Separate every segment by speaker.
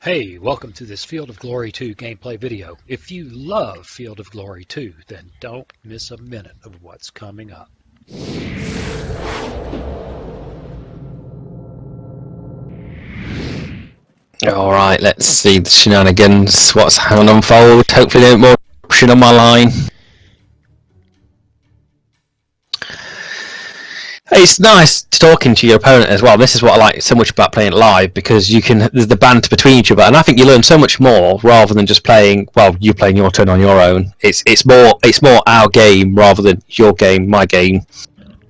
Speaker 1: Hey, welcome to this Field of Glory 2 gameplay video. If you love Field of Glory 2, then don't miss a minute of what's coming up.
Speaker 2: Alright, let's see the shenanigans, what's going to unfold. Hopefully no more option on my line. It's nice talking to your opponent as well. This is what I like so much about playing live, because there's the banter between each other, and I think you learn so much more rather than just playing, well, you playing your turn on your own. It's more our game rather than your game, my game.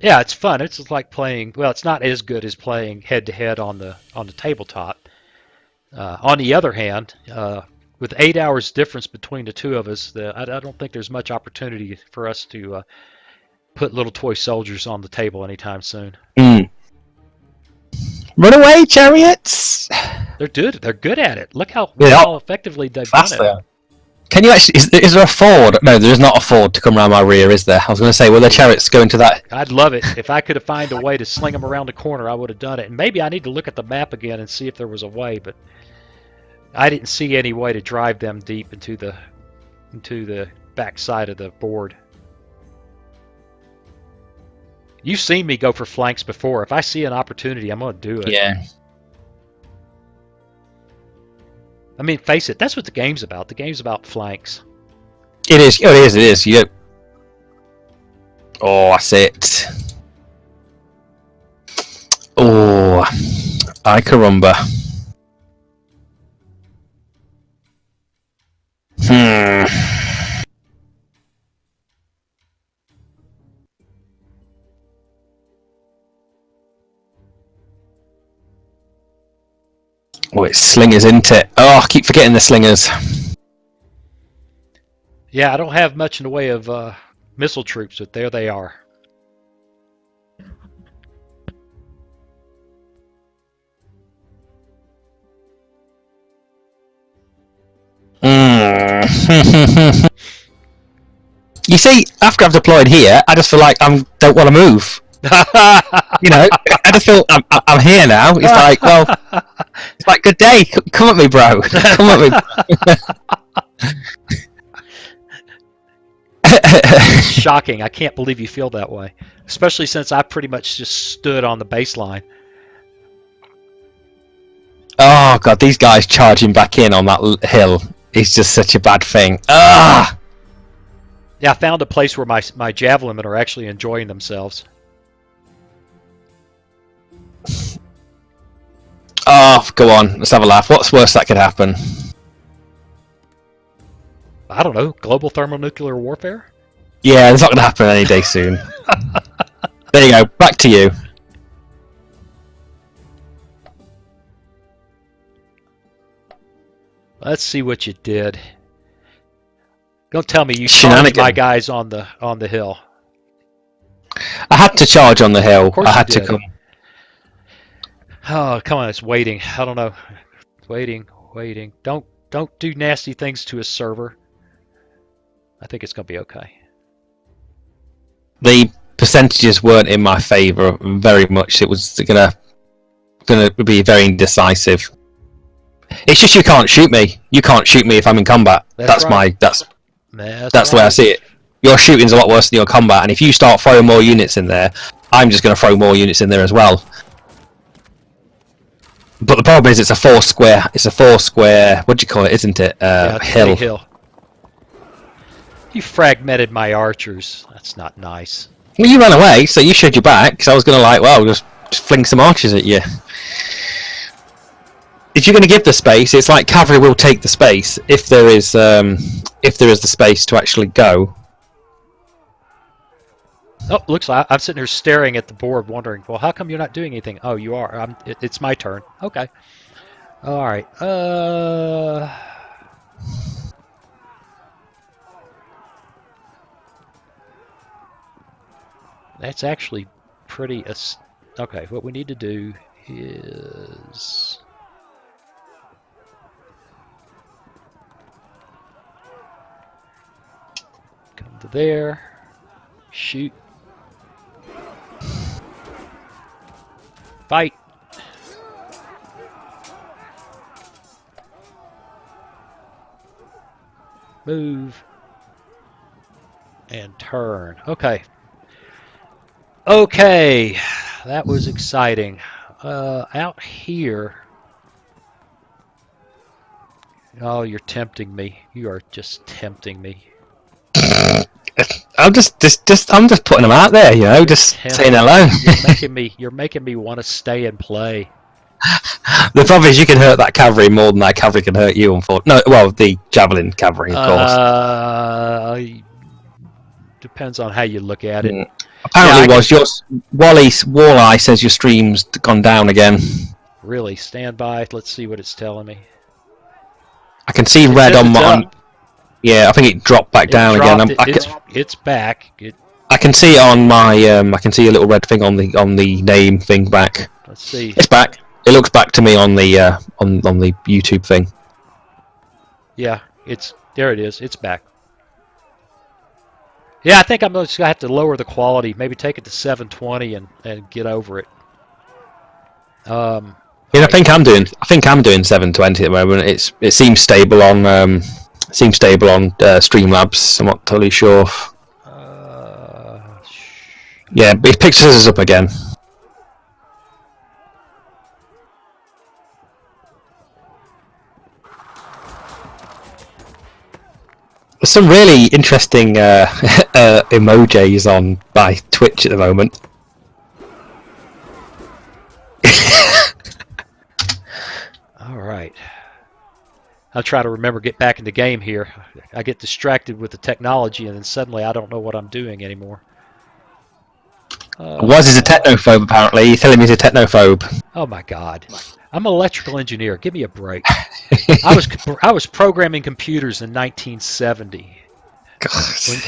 Speaker 1: Yeah, it's fun. It's just like playing, well, it's not as good as playing head to head on the tabletop. On the other hand, with 8 hours difference between the two of us, I don't think there's much opportunity for us to put little toy soldiers on the table anytime soon.
Speaker 2: Run away, chariots!
Speaker 1: They're good. They're good at it. Look how effectively they've
Speaker 2: fast
Speaker 1: done it.
Speaker 2: they are. Can you actually? Is there a ford? No, there is not a ford to come around my rear, is there? I was going to say, will the chariots go into that?
Speaker 1: I'd love it. If I could have found a way to sling them around the corner, I would have done it. And maybe I need to look at the map again and see if there was a way, but I didn't see any way to drive them deep into the back side of the board. You've seen me go for flanks before. If I see an opportunity, I'm going to do it.
Speaker 2: Yeah.
Speaker 1: I mean, face it, that's what the game's about. The game's about flanks.
Speaker 2: It is. Oh, it is. You don't... Oh, that's it. Oh, ay caramba. Oh, it's slingers, isn't it? Oh, I keep forgetting the slingers.
Speaker 1: Yeah, I don't have much in the way of missile troops, but there they are.
Speaker 2: You see, after I've deployed here, I just feel like I don't want to move. You know, I just feel I'm here now. It's like, well, it's like, good day, come at me, bro. Come at me.
Speaker 1: Shocking. I can't believe you feel that way, especially since I pretty much just stood on the baseline.
Speaker 2: Oh god, these guys charging back in on that hill is just such a bad thing. Ah.
Speaker 1: Yeah, I found a place where my javelin men are actually enjoying themselves.
Speaker 2: Oh, go on, let's have a laugh. What's worse that could happen?
Speaker 1: I don't know, global thermonuclear warfare?
Speaker 2: Yeah, it's not going to happen any day soon. There you go, back to you.
Speaker 1: Let's see what you did. Don't tell me you charged my guys on the hill.
Speaker 2: I had to charge on the hill.
Speaker 1: Of course
Speaker 2: I had
Speaker 1: you
Speaker 2: to
Speaker 1: did.
Speaker 2: come.
Speaker 1: Oh, come on, it's waiting. I don't know. Waiting. Don't do nasty things to a server. I think it's going to be okay.
Speaker 2: The percentages weren't in my favour very much. It was gonna be very indecisive. It's just you can't shoot me. You can't shoot me if I'm in combat. That's right. That's the way I see it. Your shooting's a lot worse than your combat, and if you start throwing more units in there, I'm just going to throw more units in there as well. But the problem is, it's a four square. What do you call it? Isn't it?
Speaker 1: Yeah, hill. You fragmented my archers. That's not nice.
Speaker 2: Well, you ran away, so you showed your back. Because I was going to well, just fling some archers at you. If you're going to give the space, it's like cavalry will take the space if there is the space to actually go.
Speaker 1: Oh, looks like I'm sitting here staring at the board, wondering, well, how come you're not doing anything? Oh, you are. It's my turn. Okay. All right. That's actually pretty. Okay. What we need to do is. Come to there. Shoot. Fight. Move. And turn. Okay. Okay. That was exciting. Out here. Oh, you're tempting me. You are just tempting me.
Speaker 2: I'm I'm just putting them out there, you know, just saying hello.
Speaker 1: You're making me want to stay and play.
Speaker 2: The problem is you can hurt that cavalry more than that cavalry can hurt you, unfortunately. No, well, the javelin cavalry, of course.
Speaker 1: Depends on how you look at it.
Speaker 2: Apparently, Walleye says your stream's gone down again.
Speaker 1: Really? Stand by. Let's see what it's telling me.
Speaker 2: I can see red on my. Yeah, I think it dropped back down again.
Speaker 1: It's back.
Speaker 2: I can see it on my. I can see a little red thing on the name thing back.
Speaker 1: Let's see.
Speaker 2: It's back. It looks back to me on the on the YouTube thing.
Speaker 1: Yeah, there. It is. It's back. Yeah, I think I'm just gonna have to lower the quality. Maybe take it to 720 and get over it.
Speaker 2: Yeah, I think I'm doing 720 at the moment. It seems stable on Streamlabs. I'm not totally sure. Yeah, it picks us up again. There's some really interesting emojis on by Twitch at the moment.
Speaker 1: All right. I'll try to remember get back in the game here. I get distracted with the technology, and then suddenly I don't know what I'm doing anymore.
Speaker 2: Waz is a technophobe, apparently. You're telling me he's a technophobe.
Speaker 1: Oh my God! I'm an electrical engineer. Give me a break. I was programming computers in 1970,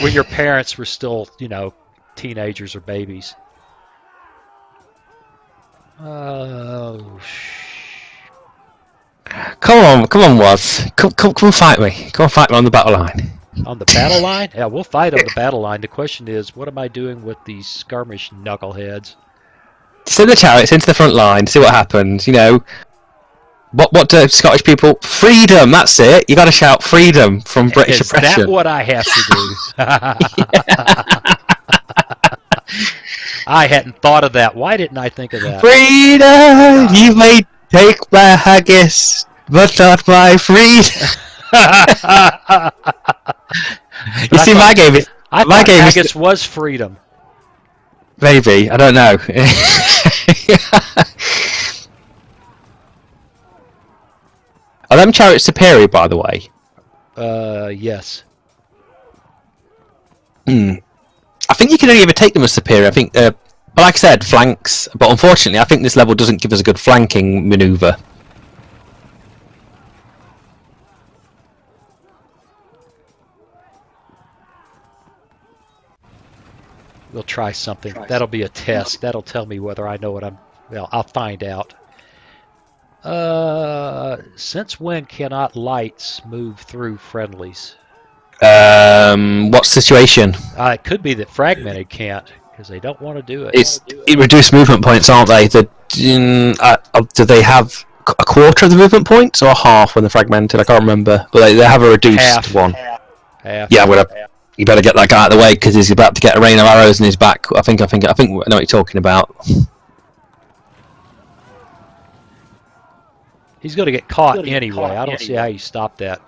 Speaker 1: when your parents were still, teenagers or babies. Oh.
Speaker 2: Come on, Waz. Come fight me. Come fight me on the battle line.
Speaker 1: On the battle line? Yeah, we'll fight on the battle line. The question is, what am I doing with these skirmish knuckleheads?
Speaker 2: Send the chariots into the front line, see what happens, What do Scottish people... Freedom, that's it. You got to shout freedom from British oppression.
Speaker 1: Is that what I have to do? I hadn't thought of that. Why didn't I think of that?
Speaker 2: Freedom! You may take my haggis, but not my freedom. You see, my game is...
Speaker 1: I thought haggis was freedom.
Speaker 2: Maybe, I don't know. Are them chariots superior, by the way?
Speaker 1: Yes.
Speaker 2: I think you can only ever take them as superior. I think, like I said, flanks. But unfortunately, I think this level doesn't give us a good flanking maneuver.
Speaker 1: We'll try something. That'll be a test. That'll tell me whether I know what I'm... Well, I'll find out. Since when cannot lights move through friendlies?
Speaker 2: What situation?
Speaker 1: It could be that fragmented can't, because they don't want to do it.
Speaker 2: It reduced movement points, aren't they? Do they have a quarter of the movement points or half when they're fragmented? I can't remember, but they have a reduced one.
Speaker 1: Half.
Speaker 2: Yeah, you better get that guy out of the way because he's about to get a rain of arrows in his back. I think I know what you're talking about.
Speaker 1: He's going to get caught anyway. I don't see how you stop that.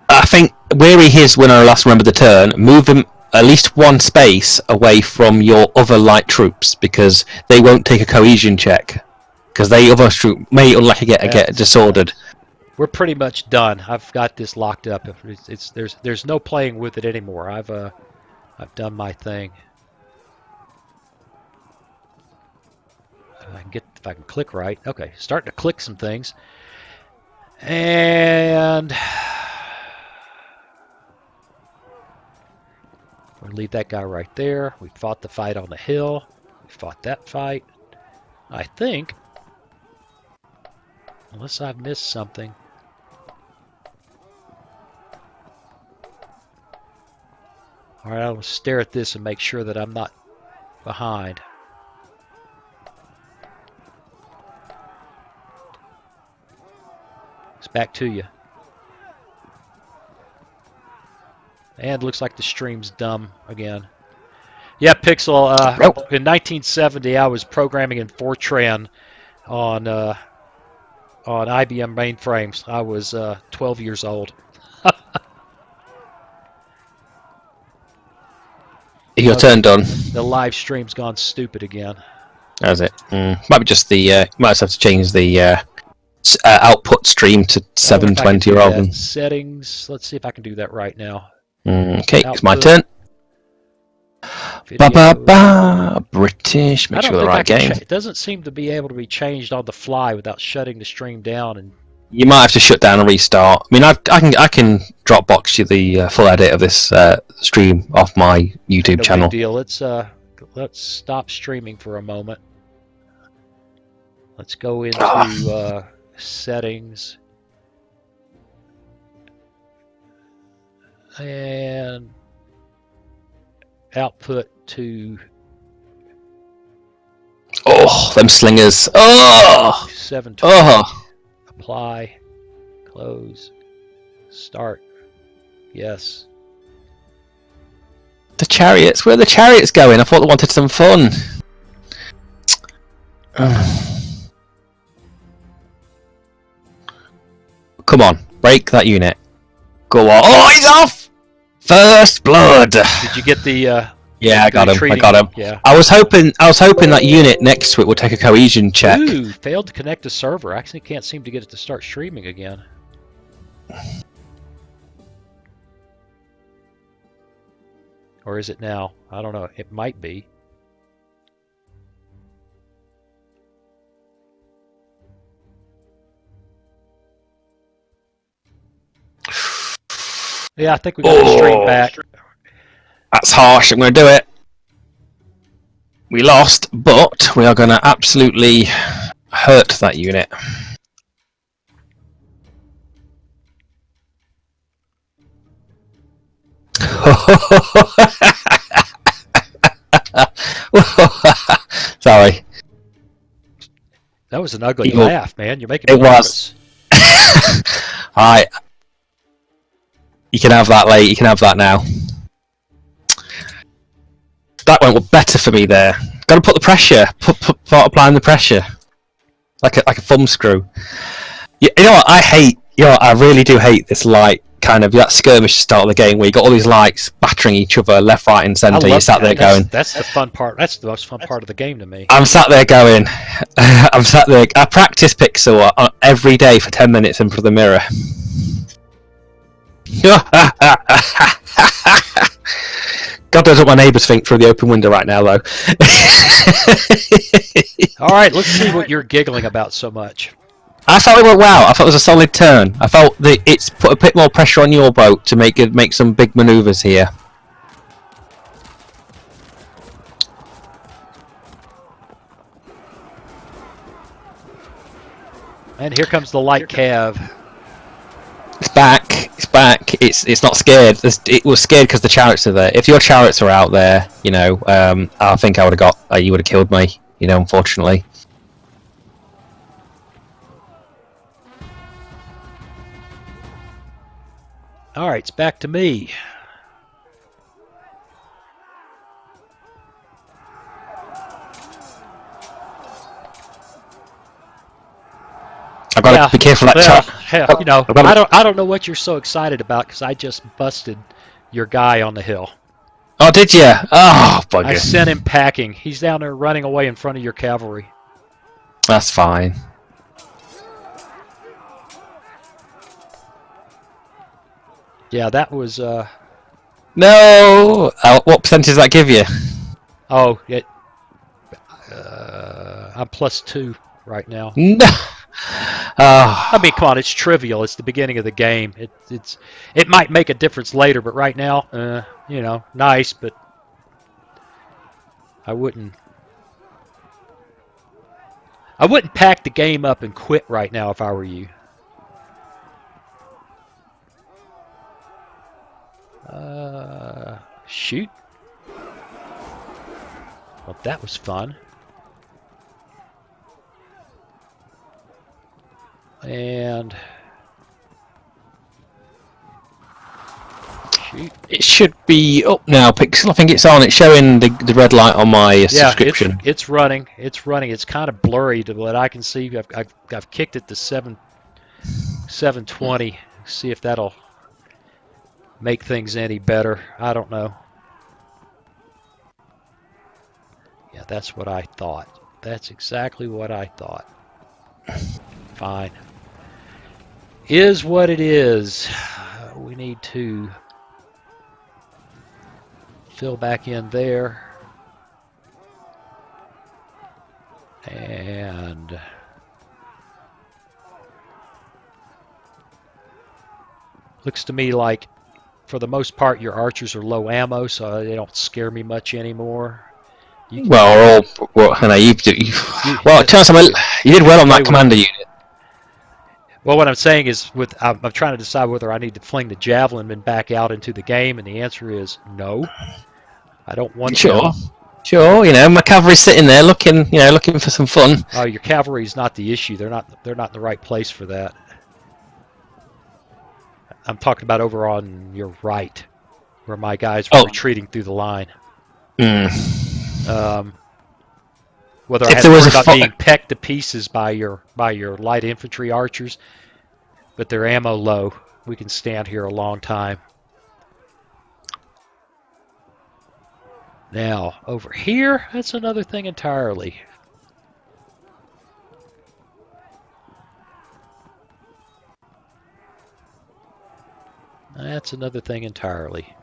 Speaker 2: I think where he is when I last remember the turn, move him at least one space away from your other light troops because they won't take a cohesion check because they other troops may unlucky get disordered.
Speaker 1: We're pretty much done. I've got this locked up. There's no playing with it anymore. I've done my thing. If I can click right. Okay, starting to click some things. And we'll leave that guy right there. We fought the fight on the hill. We fought that fight. I think, unless I've missed something. All right, I'll stare at this and make sure that I'm not behind. It's back to you. And looks like the stream's dumb again. Yeah, Pixel.
Speaker 2: Nope.
Speaker 1: In 1970, I was programming in Fortran on IBM mainframes. I was 12 years old.
Speaker 2: Your turn done.
Speaker 1: The live stream's gone stupid again.
Speaker 2: How's it? Might be just the. Might just have to change the output stream to 720 rather than
Speaker 1: settings. Let's see if I can do that right now.
Speaker 2: Okay,
Speaker 1: Output.
Speaker 2: it's my turn. Ba ba ba. British. Make sure the right game.
Speaker 1: It doesn't seem to be able to be changed on the fly without shutting the stream down. And
Speaker 2: you might have to shut down and restart. I mean, I can Dropbox you the full edit of this stream off my YouTube channel.
Speaker 1: No big deal. Let's stop streaming for a moment. Let's go into settings and output to.
Speaker 2: Oh, them slingers! Oh,
Speaker 1: 720.
Speaker 2: Oh.
Speaker 1: Apply, close, start. Yes.
Speaker 2: The chariots. Where are the chariots going? I thought they wanted some fun. Come on, break that unit. Go on. Oh, he's off! First blood. Did
Speaker 1: you get the?
Speaker 2: Yeah, I got him. I got him.
Speaker 1: Yeah.
Speaker 2: I was hoping that unit next to it would take a cohesion check.
Speaker 1: Ooh, failed to connect to server. I actually can't seem to get it to start streaming again. Or is it now? I don't know. It might be. Yeah, I think we got the stream back.
Speaker 2: That's harsh. I'm going to do it. We lost, but we are going to absolutely hurt that unit. Sorry.
Speaker 1: That was an ugly laugh, man. You're making me
Speaker 2: nervous. Alright. You can have that late. You can have that now. That went better for me there. Got to put the pressure. Put applying the pressure. Like a thumb screw. You know what? I really do hate this light kind of that skirmish start of the game where you got all these lights battering each other left, right, and centre. You sat there going.
Speaker 1: That's the fun part. That's the most fun part of the game to me.
Speaker 2: I'm sat there going. I'm sat there. I practice Pixel every day for 10 minutes in front of the mirror. God knows what my neighbours think through the open window right now, though.
Speaker 1: All right, let's see what you're giggling about so much.
Speaker 2: I thought it went well. I thought it was a solid turn. I felt that it's put a bit more pressure on your boat to make some big manoeuvres here.
Speaker 1: And here comes the light cav.
Speaker 2: It's back. It's back. It's not scared. It was scared because the chariots are there. If your chariots are out there, you know, I think I would have got. You would have killed me. You know, unfortunately.
Speaker 1: All right, it's back to me.
Speaker 2: I've got to be careful of that
Speaker 1: you know, I don't know what you're so excited about because I just busted your guy on the hill.
Speaker 2: Oh, did you? Oh, bugger.
Speaker 1: I sent him packing. He's down there running away in front of your cavalry.
Speaker 2: That's fine.
Speaker 1: Yeah, that was.
Speaker 2: No. What percentage does that give you?
Speaker 1: Oh, I'm +2 right now.
Speaker 2: No.
Speaker 1: I mean, come on, it's trivial. It's the beginning of the game. It might make a difference later, but right now, you know, nice, but I wouldn't pack the game up and quit right now if I were you. Shoot. Well, that was fun. And shoot. Shoot.
Speaker 2: It should be up now, Pixel. I think it's on. It's showing the red light on my subscription.
Speaker 1: It's running. It's running. It's kind of blurry to what I can see. I've kicked it to 720. See if that'll make things any better. I don't know. Yeah, that's what I thought. That's exactly what I thought. Fine. Is what it is. We need to fill back in there. And looks to me like, for the most part, your archers are low ammo, so they don't scare me much anymore.
Speaker 2: Well, I know you did well on that commander unit.
Speaker 1: Well, what I'm saying is, I'm trying to decide whether I need to fling the javelin back out into the game, and the answer is no. I don't want to.
Speaker 2: Sure. My cavalry's sitting there looking for some fun.
Speaker 1: Oh, your cavalry's not the issue. They're not in the right place for that. I'm talking about over on your right, where my guys were retreating through the line. Whether I had to worry about being pecked to pieces by your light infantry archers, but they're ammo low. We can stand here a long time. Now, over here, that's another thing entirely. That's another thing entirely.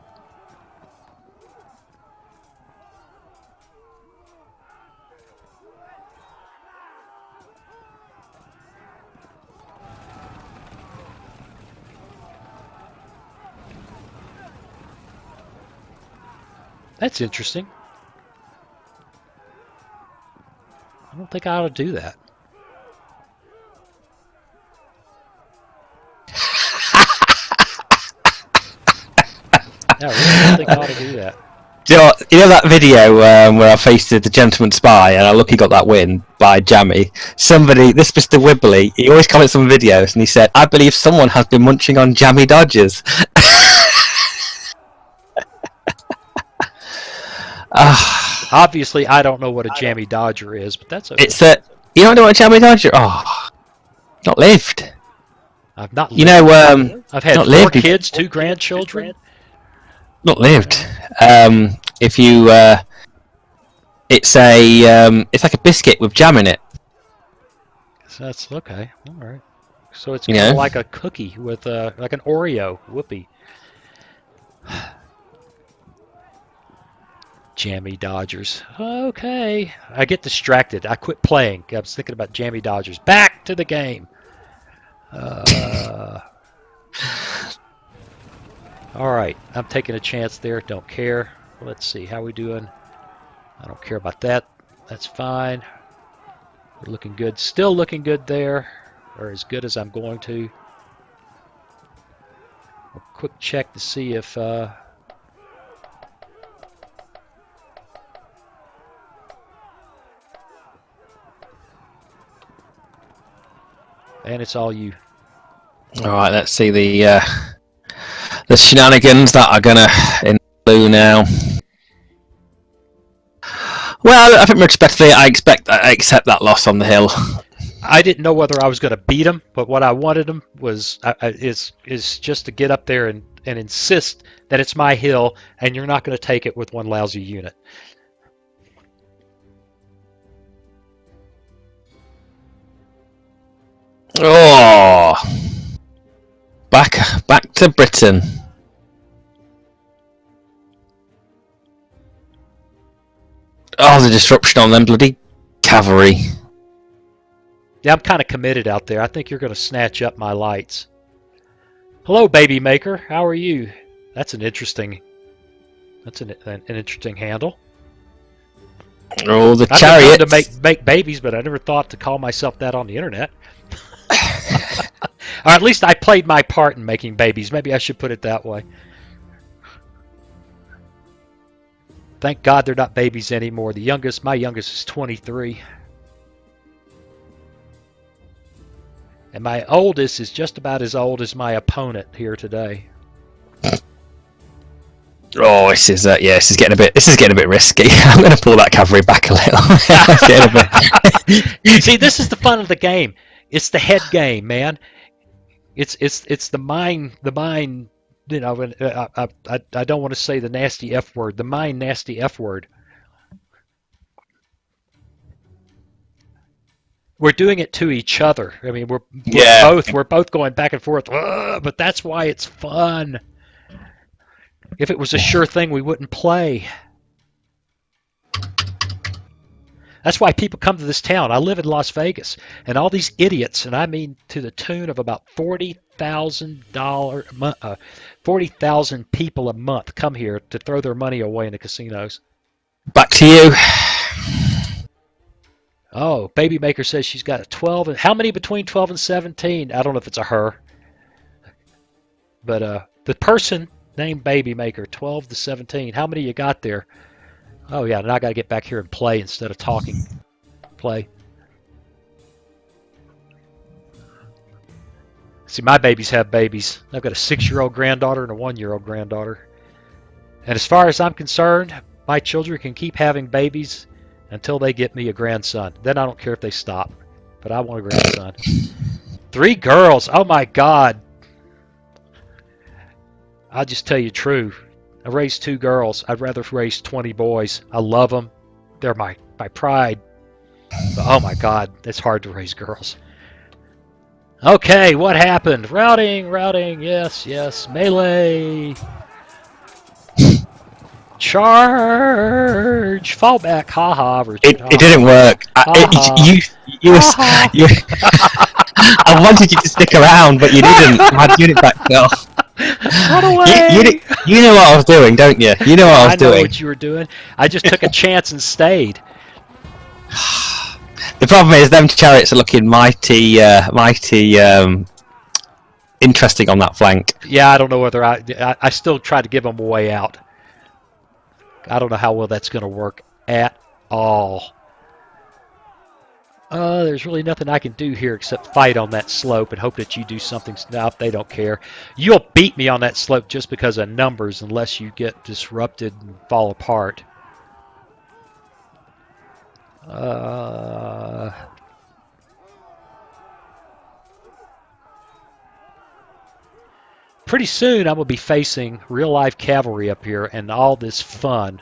Speaker 1: That's interesting. I don't think I ought to do that. I really don't think I ought to do that.
Speaker 2: You know that video where I faced the gentleman spy and I lucky got that win by Jammy? This Mr. Wibbly, he always comments on videos and he said, I believe someone has been munching on jammy dodgers.
Speaker 1: Obviously, I don't know what a jammy dodger is, but that's okay.
Speaker 2: You don't know what a jammy dodger? Oh, not lived.
Speaker 1: I've not lived. I've had 4 kids, 2 grandchildren.
Speaker 2: Not lived. If you, it's like a biscuit with jam in it.
Speaker 1: So that's okay. All right. So it's kind of like a cookie with like an Oreo. Whoopee. Jammy Dodgers. Okay. I get distracted. I quit playing. I was thinking about Jammy Dodgers. Back to the game. All right. I'm taking a chance there. Don't care. Let's see. How we doing? I don't care about that. That's fine. We're looking good. Still looking good there. Or as good as I'm going to. A quick check to see if... And it's all you.
Speaker 2: All right, let's see the shenanigans that are gonna ensue now. Well, I think respectfully, I accept that loss on the hill.
Speaker 1: I didn't know whether I was going to beat him, but what I wanted him was is just to get up there and insist that it's my hill, and you're not going to take it with one lousy unit.
Speaker 2: Oh, back to Britain. Oh, the disruption on them bloody cavalry.
Speaker 1: Yeah, I'm kind of committed out there. I think you're going to snatch up my lights. Hello, baby maker. How are you? That's an interesting. That's an interesting handle.
Speaker 2: Oh, the chariot.
Speaker 1: I've been to make babies, but I never thought to call myself that on the internet. Or at least I played my part in making babies. Maybe I should put it that way. Thank God they're not babies anymore. My youngest is 23. And my oldest is just about as old as my opponent here today.
Speaker 2: Oh, this is this is getting a bit risky. I'm going to pull that cavalry back a little. It's getting a bit...
Speaker 1: See, this is the fun of the game. It's the head game, man. It's the mind. The mind. You know, I don't want to say the nasty F word. The mind nasty F word. We're doing it to each other. I mean, we're both going back and forth. But that's why it's fun. If it was a sure thing, we wouldn't play. That's why people come to this town. I live in Las Vegas, and all these idiots, and I mean to the tune of about $40,000 people a month come here to throw their money away in the casinos.
Speaker 2: Back to you.
Speaker 1: Oh, Baby Maker says she's got a 12. How many between 12 and 17? I don't know if it's a her. But the person named Baby Maker, 12 to 17. How many you got there? Oh, yeah, now I got to get back here and play instead of talking. Play. See, my babies have babies. I've got a 6-year-old granddaughter and a 1-year-old granddaughter. And as far as I'm concerned, my children can keep having babies until they get me a grandson. Then I don't care if they stop. But I want a grandson. 3 girls. Oh, my God. I'll just tell you the truth. I raised 2 girls. I'd rather raise 20 boys. I love them. They're my pride. But, oh, my God. It's hard to raise girls. Okay, what happened? Routing. Yes. Melee. Charge. Fall back. Ha-ha, Richard.
Speaker 2: It didn't work. I wanted you to stick around, but you didn't. My unit back off.
Speaker 1: Run away!
Speaker 2: You know what I was doing, don't you? You know what I was doing.
Speaker 1: I know what you were doing. I just took a chance and stayed.
Speaker 2: The problem is, them chariots are looking mighty interesting on that flank.
Speaker 1: Yeah, I don't know whether I still try to give them a way out. I don't know how well that's going to work at all. There's really nothing I can do here except fight on that slope and hope that you do something. No, they don't care. You'll beat me on that slope just because of numbers unless you get disrupted and fall apart. Pretty soon I'm going to be facing real-life cavalry up here and all this fun.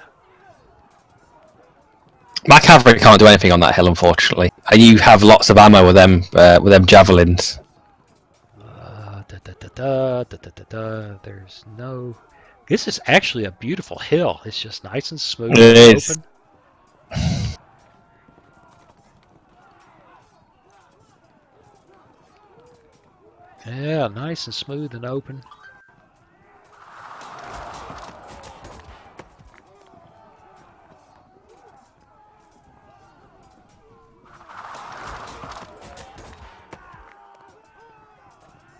Speaker 2: My cavalry can't do anything on that hill, unfortunately. And you have lots of ammo with them javelins.
Speaker 1: There's no... This is actually a beautiful hill. It's just nice and smooth
Speaker 2: and
Speaker 1: is. Open. Yeah, nice and smooth and open.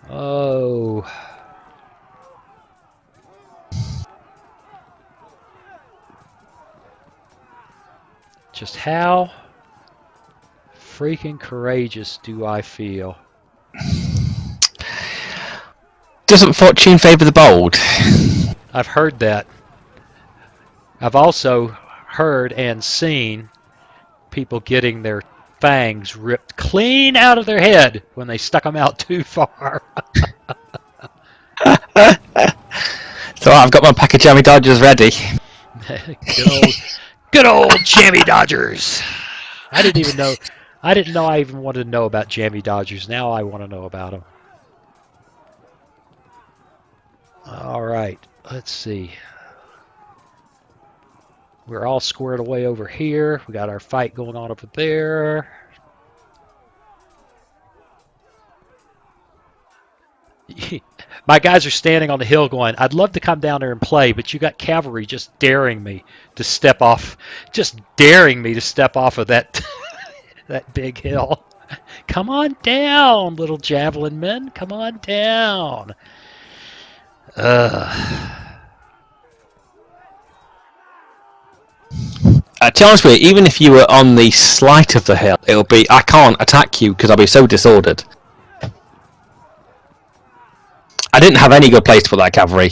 Speaker 1: Oh. Just how freaking courageous do I feel?
Speaker 2: Doesn't fortune favour the bold?
Speaker 1: I've heard that. I've also heard and seen people getting their fangs ripped clean out of their head when they stuck them out too far.
Speaker 2: So I've got my pack of jammy dodgers ready.
Speaker 1: Good old jammy dodgers. I didn't know I even wanted to know about jammy dodgers. Now I want to know about them. All right, let's see. We're all squared away over here. We got our fight going on over there. My guys are standing on the hill going, I'd love to come down there and play, but you got cavalry just daring me to step off, of that that big hill. Come on down, little javelin men. Come on down.
Speaker 2: To be honest with you, even if you were on the slight of the hill, it'll be, I can't attack you because I'll be so disordered. I didn't have any good place to put that cavalry.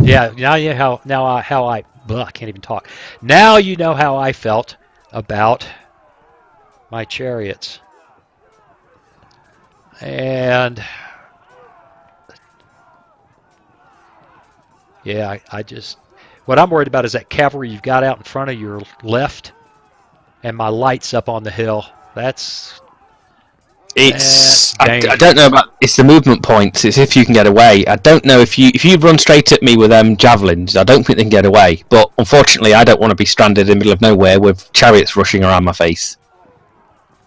Speaker 1: Yeah, now you I can't even talk. Now you know how I felt about my chariots. And yeah, I just what I'm worried about is that cavalry you've got out in front of your left, and my lights up on the hill. That's
Speaker 2: I don't know
Speaker 1: dangerous.
Speaker 2: about it's the movement points. It's if you can get away. I don't know if you run straight at me with javelins. I don't think they can get away. But unfortunately, I don't want to be stranded in the middle of nowhere with chariots rushing around my face.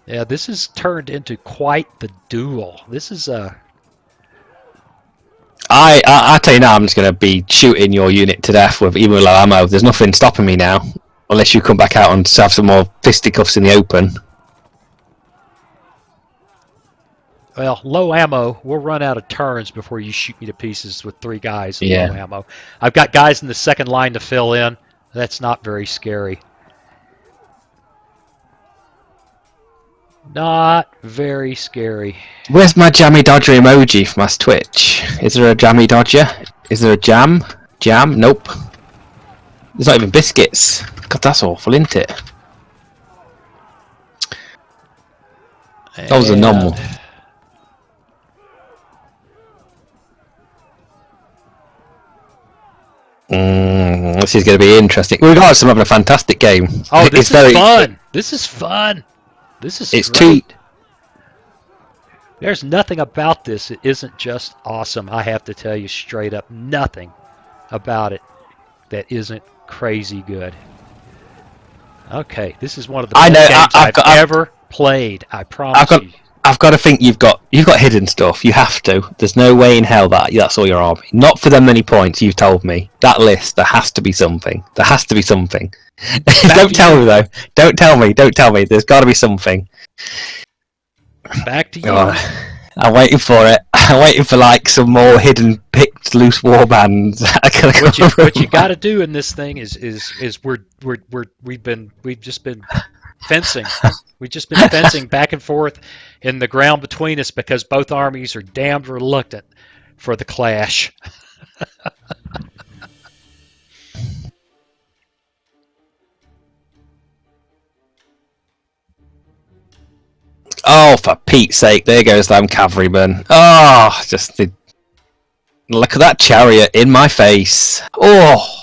Speaker 1: Yeah, this has turned into quite the duel. This is a
Speaker 2: I tell you now, I'm just going to be shooting your unit to death with even low ammo. There's nothing stopping me now, unless you come back out and have some more fisticuffs in the open.
Speaker 1: well, low ammo. We'll run out of turns before you shoot me to pieces with 3 guys at low
Speaker 2: Yeah.
Speaker 1: ammo. I've got guys in the second line to fill in. That's not very scary. Not very scary.
Speaker 2: Where's my jammy dodger emoji from my Twitch? Is there a jammy dodger? Is there a jam? Jam? Nope. There's not even biscuits. God, that's awful, isn't it? That was a normal. This is going to be interesting. Regardless, I'm having a fantastic game.
Speaker 1: Oh, this is fun. This is fun. This is great. There's nothing about this that isn't just awesome. I have to tell you straight up, nothing about it that isn't crazy good. Okay, this is one of the best games I've ever played. I promise you.
Speaker 2: I've got to think you've got hidden stuff. You have to. There's no way in hell that's all your army. Not for them many points. You've told me that list. There has to be something. There has to be something. Don't tell me though. Don't tell me. Don't tell me. There's got to be something.
Speaker 1: Back to you.
Speaker 2: I'm waiting for it. I'm waiting for like some more hidden picked loose war bands.
Speaker 1: What you got to do in this thing is we've just been fencing. We've just been fencing back and forth in the ground between us because both armies are damned reluctant for the clash.
Speaker 2: Oh, for Pete's sake, there goes them cavalrymen. Oh, look at that chariot in my face. Oh.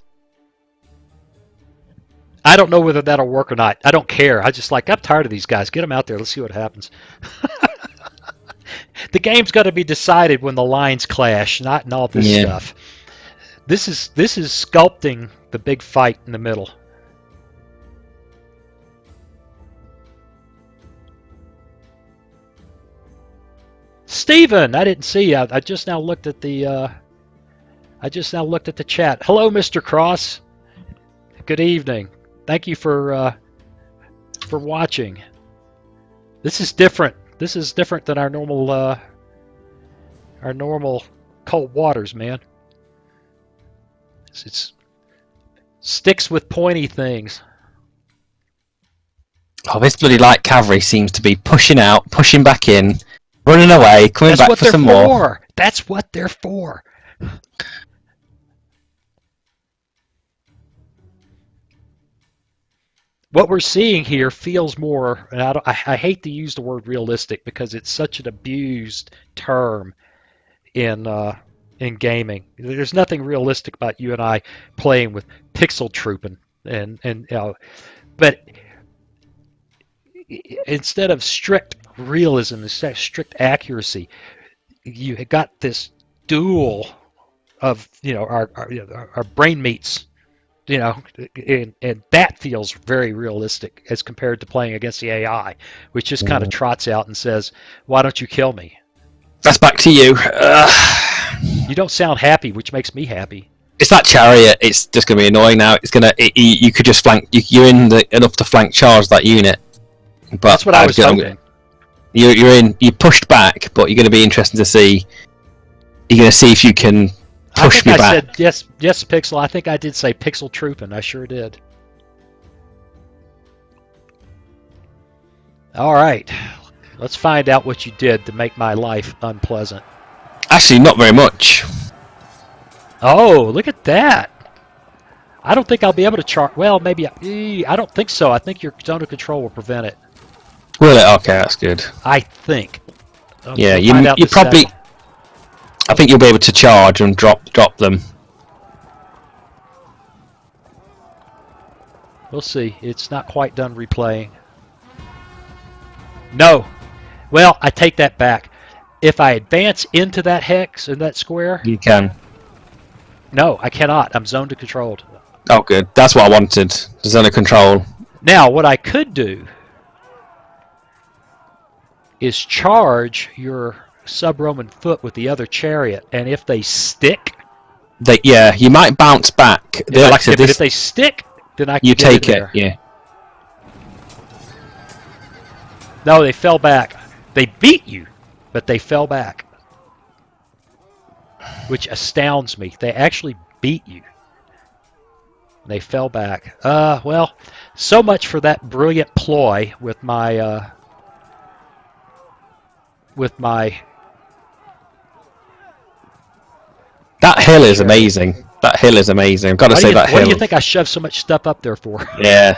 Speaker 1: I don't know whether that'll work or not. I don't care. I'm tired of these guys. Get them out there. Let's see what happens. The game's got to be decided when the lines clash, not in all this stuff. This is sculpting the big fight in the middle. Steven, I didn't see you. I just now looked at the chat. Hello, Mr. Cross. Good evening. Thank you for watching. This is different. This is different than our normal cold waters, man. It's sticks with pointy things.
Speaker 2: Oh, this bloody light cavalry seems to be pushing out, pushing back in, running away, coming back for some more.
Speaker 1: That's what they're for. What we're seeing here feels more, and I hate to use the word realistic because it's such an abused term in gaming. There's nothing realistic about you and I playing with pixel trooping, but instead of strict realism, instead of strict accuracy, you got this duel of our brain meats. And that feels very realistic as compared to playing against the AI, which just kind of trots out and says, "Why don't you kill me?"
Speaker 2: That's back to you.
Speaker 1: You don't sound happy, which makes me happy.
Speaker 2: It's that chariot. It's just going to be annoying now. You could just flank. You're in enough to flank charge that unit. But
Speaker 1: that's what I was hoping.
Speaker 2: You pushed back, but you're going to be interesting to see. You're going to see if you can push me back.
Speaker 1: I said yes, Pixel. I think I did say pixel trooping. I sure did. All right, let's find out what you did to make my life unpleasant.
Speaker 2: Actually, not very much.
Speaker 1: Oh, look at that. I don't think I'll be able to charge. Well, maybe. I don't think so. I think your zone of control will prevent it.
Speaker 2: Will it? Okay, that's good.
Speaker 1: I think.
Speaker 2: Yeah,
Speaker 1: We'll find out in
Speaker 2: you
Speaker 1: a
Speaker 2: probably.
Speaker 1: second.
Speaker 2: I think you'll be able to charge and drop them.
Speaker 1: We'll see. It's not quite done replaying. No. Well, I take that back. If I advance into that hex in that square,
Speaker 2: You can.
Speaker 1: no, I cannot. I'm zoned to controlled.
Speaker 2: Oh, good. That's what I wanted. The zone of control.
Speaker 1: Now, what I could do is charge your sub-Roman foot with the other chariot, and if they stick,
Speaker 2: Yeah, you might bounce back.
Speaker 1: if they stick, then I can
Speaker 2: you
Speaker 1: get
Speaker 2: take
Speaker 1: in
Speaker 2: it.
Speaker 1: there.
Speaker 2: Yeah.
Speaker 1: No, they fell back. They beat you, but they fell back, which astounds me. They actually beat you. They fell back. Well, so much for that brilliant ploy with my
Speaker 2: That hill is amazing. That hill is amazing. I've got to say that hill.
Speaker 1: What do you think I shoved so much stuff up there for?
Speaker 2: Yeah.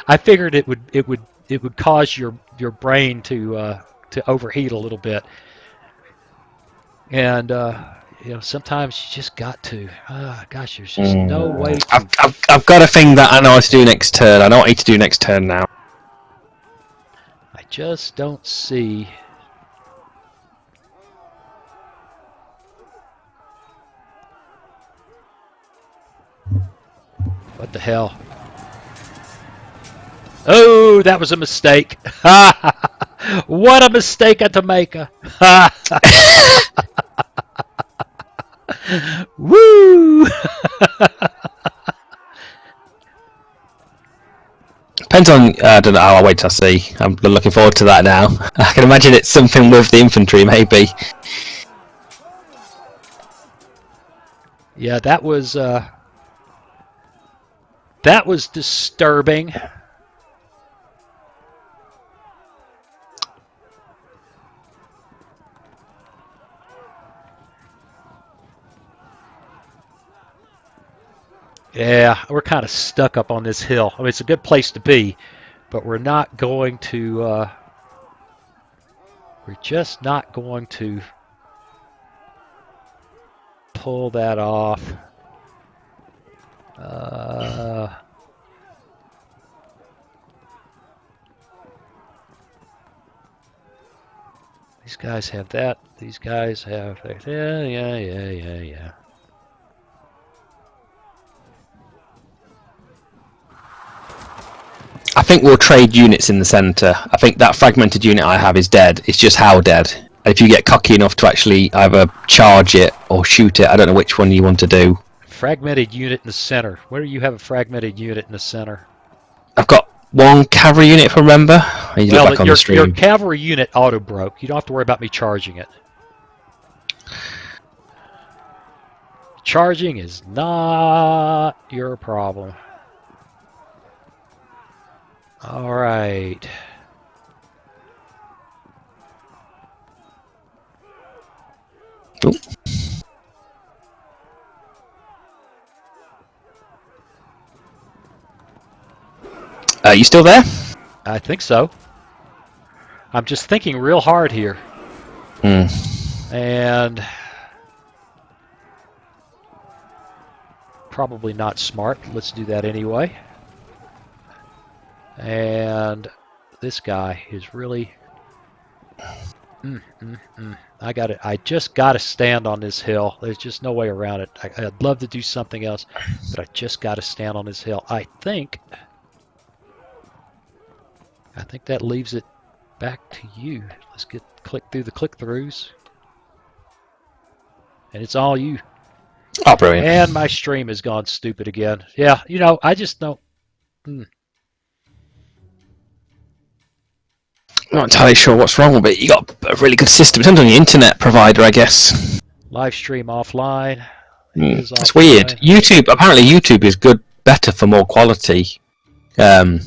Speaker 1: I figured it would cause your brain to overheat a little bit, and sometimes you just got to. Gosh, there's just no way to.
Speaker 2: I've got a thing that I know what to do next turn. I know what I need to do next turn now.
Speaker 1: I just don't see. What the hell? Oh, that was a mistake. What a mistake to make. Woo!
Speaker 2: Depends on, I don't know, I'll wait till I see. I'm looking forward to that now. I can imagine it's something with the infantry, maybe.
Speaker 1: Yeah, that was disturbing. Yeah, we're kind of stuck up on this hill. I mean, it's a good place to be, but we're not going to. We're just not going to pull that off. These guys have that. These guys have. Yeah.
Speaker 2: I think we'll trade units in the centre. I think that fragmented unit I have is dead. It's just how dead. If you get cocky enough to actually either charge it or shoot it, I don't know which one you want to do.
Speaker 1: Fragmented unit in the center. Where do you have a fragmented unit in the center?
Speaker 2: I've got one cavalry unit, if I remember.
Speaker 1: Well, your cavalry unit auto broke. You don't have to worry about me charging it. Charging is not your problem. All right.
Speaker 2: Ooh. You still there?
Speaker 1: I think so. I'm just thinking real hard here. And probably not smart. Let's do that anyway. And this guy is really. I just got to stand on this hill. There's just no way around it. I'd love to do something else, but I just got to stand on this hill. I think that leaves it back to you. Let's click through the click-throughs. And it's all you.
Speaker 2: Oh, brilliant.
Speaker 1: And my stream has gone stupid again. Yeah, I just don't.
Speaker 2: Not entirely sure what's wrong with it. You got a really good system. It depends on your internet provider, I guess.
Speaker 1: Live stream offline.
Speaker 2: It's weird. YouTube, apparently YouTube is better for more quality. Alright.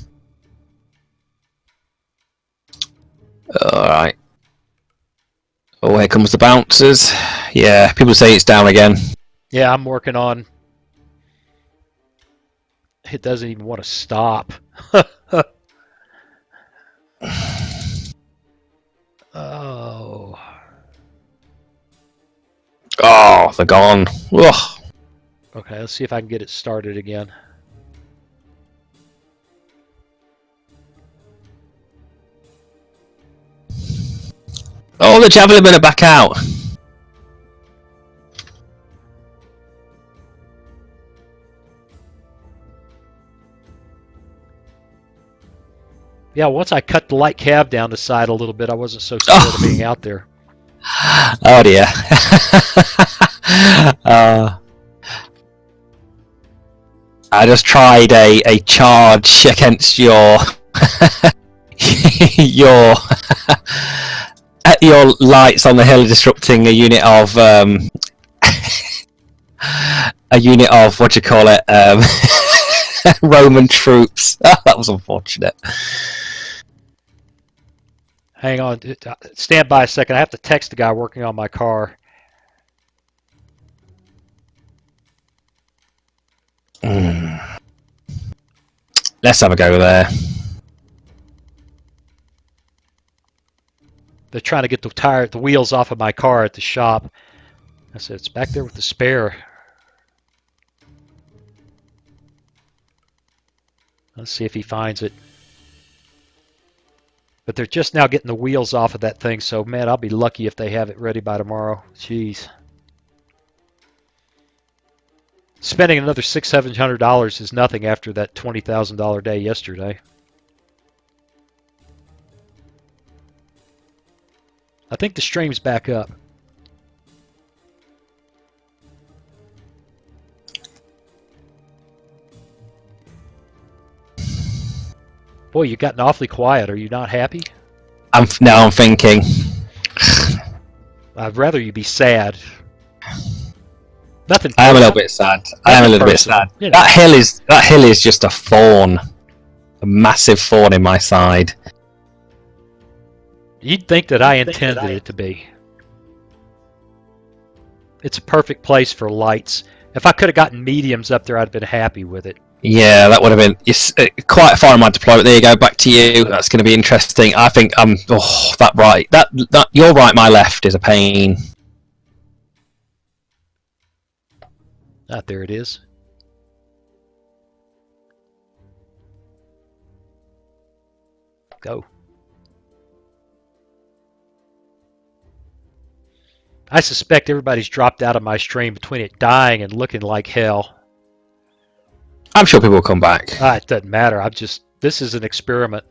Speaker 2: Oh, here comes the bouncers. Yeah, people say it's down again.
Speaker 1: Yeah, I'm working on. It doesn't even want to stop. Oh.
Speaker 2: Oh, they're gone. Ugh.
Speaker 1: Okay, let's see if I can get it started again.
Speaker 2: Oh, the javelin men are back out.
Speaker 1: Yeah, once I cut the light cab down the side a little bit, I wasn't so scared of
Speaker 2: Oh,
Speaker 1: being out there.
Speaker 2: oh dear. I just tried a charge against your your your lights on the hill, disrupting a unit of what do you call it? Roman troops. Oh, that was unfortunate.
Speaker 1: Hang on, stand by a second. I have to text the guy working on my car.
Speaker 2: Let's have a go there.
Speaker 1: They're trying to get the wheels off of my car at the shop. I said, it's back there with the spare. Let's see if he finds it. But they're just now getting the wheels off of that thing, so man, I'll be lucky if they have it ready by tomorrow. Jeez. Spending another $600-700 is nothing after that $20,000 day yesterday. I think the stream's back up. Boy, you've gotten awfully quiet. Are you not happy?
Speaker 2: Now I'm thinking.
Speaker 1: I'd rather you be sad. Nothing.
Speaker 2: I am a little bit sad. I am a little bit sad.
Speaker 1: You know.
Speaker 2: That hill is just a thorn, a massive thorn in my side.
Speaker 1: You'd think that I intended it to be. It's a perfect place for lights. If I could have gotten mediums up there, I'd have been happy with it.
Speaker 2: Yeah, that would have been quite far in my deployment. There you go, back to you. That's going to be interesting. I think that right. That your right, my left is a pain.
Speaker 1: Ah, there it is. Go. I suspect everybody's dropped out of my stream between it dying and looking like hell.
Speaker 2: I'm sure people will come back.
Speaker 1: It doesn't matter. This is an experiment.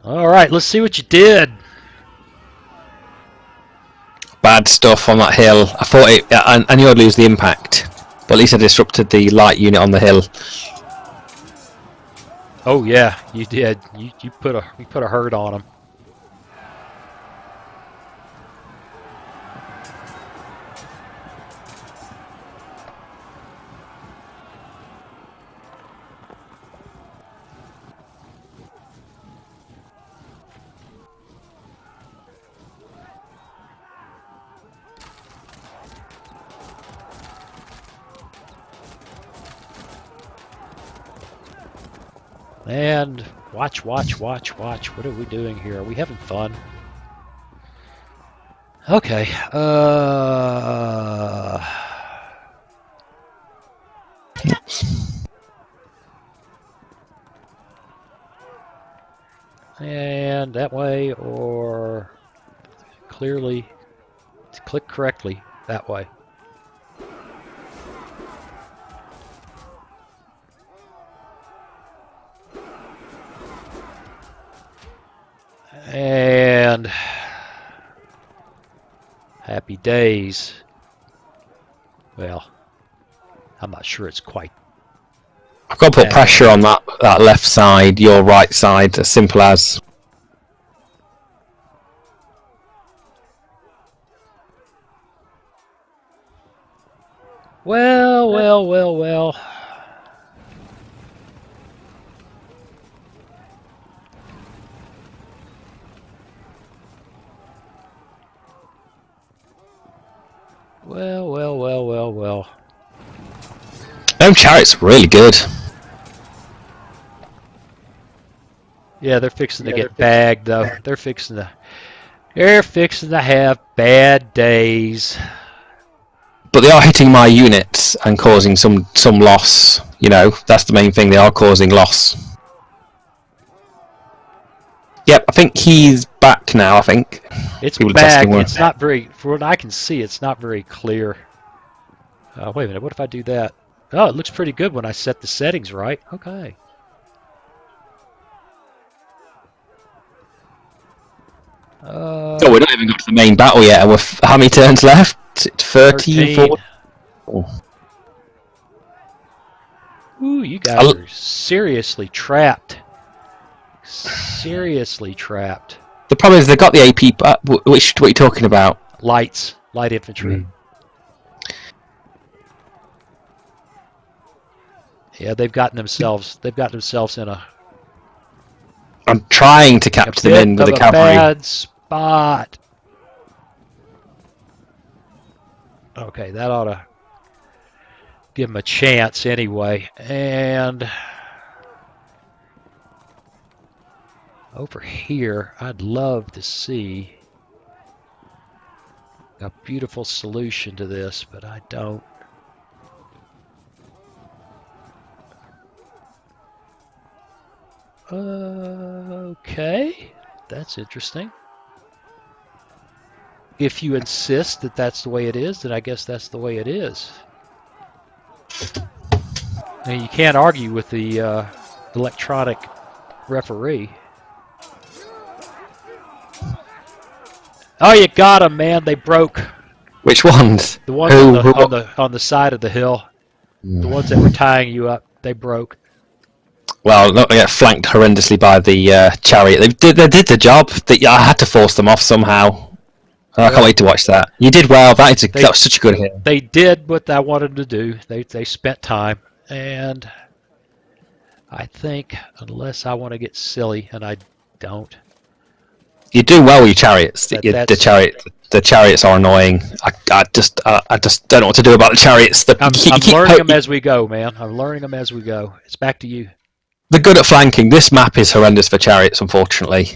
Speaker 1: All right, let's see what you did.
Speaker 2: Bad stuff on that hill. I thought I knew I'd lose the impact, but at least I disrupted the light unit on the hill.
Speaker 1: Oh yeah, you did. You put a hurt on them. And watch. What are we doing here? Are we having fun? Okay. And that way, or clearly, click correctly that way. And happy days. Well, I'm not sure it's quite.
Speaker 2: I've got to put pressure on that left side, your right side, as simple as.
Speaker 1: Well. Well, well, well, well, well.
Speaker 2: Them chariots are really good.
Speaker 1: Yeah, they're fixing to get bagged though. They're fixing to have bad days.
Speaker 2: But they are hitting my units and causing some loss. You know, that's the main thing. They are causing loss. Yep, I think he's back now. I think
Speaker 1: It's
Speaker 2: people are
Speaker 1: back.
Speaker 2: testing one.
Speaker 1: It's not very, for what I can see, it's not very clear. Wait a minute. What if I do that? Oh, it looks pretty good when I set the settings right. Okay.
Speaker 2: Oh, we're not even got to the main battle yet. And we're how many turns left? 13,
Speaker 1: 13.
Speaker 2: 14.
Speaker 1: Ooh, you guys are seriously trapped. Seriously trapped.
Speaker 2: The problem is they got the AP. What are you talking about?
Speaker 1: Light infantry. Yeah, they've gotten themselves in a
Speaker 2: I'm trying to capture them in with the cavalry.
Speaker 1: Bad spot. Okay, that ought to give them a chance anyway. And over here, I'd love to see a beautiful solution to this, but I don't. Okay, that's interesting. If you insist that that's the way it is, then I guess that's the way it is. And you can't argue with the electronic referee. Oh, you got them, man! They broke.
Speaker 2: Which ones?
Speaker 1: The ones on the side of the hill. The ones that were tying you up, they broke.
Speaker 2: Well, not to get flanked horrendously by the chariot. They did the job. I had to force them off somehow. I can't wait to watch that. You did well. That was such a good hit.
Speaker 1: They did what I wanted them to do. They spent time, and I think unless I want to get silly, and I don't.
Speaker 2: You do well with your chariots. The chariots are annoying. I just don't know what to do about the chariots.
Speaker 1: I'm learning them as we go, man. I'm learning them as we go. It's back to you.
Speaker 2: They're good at flanking. This map is horrendous for chariots, unfortunately.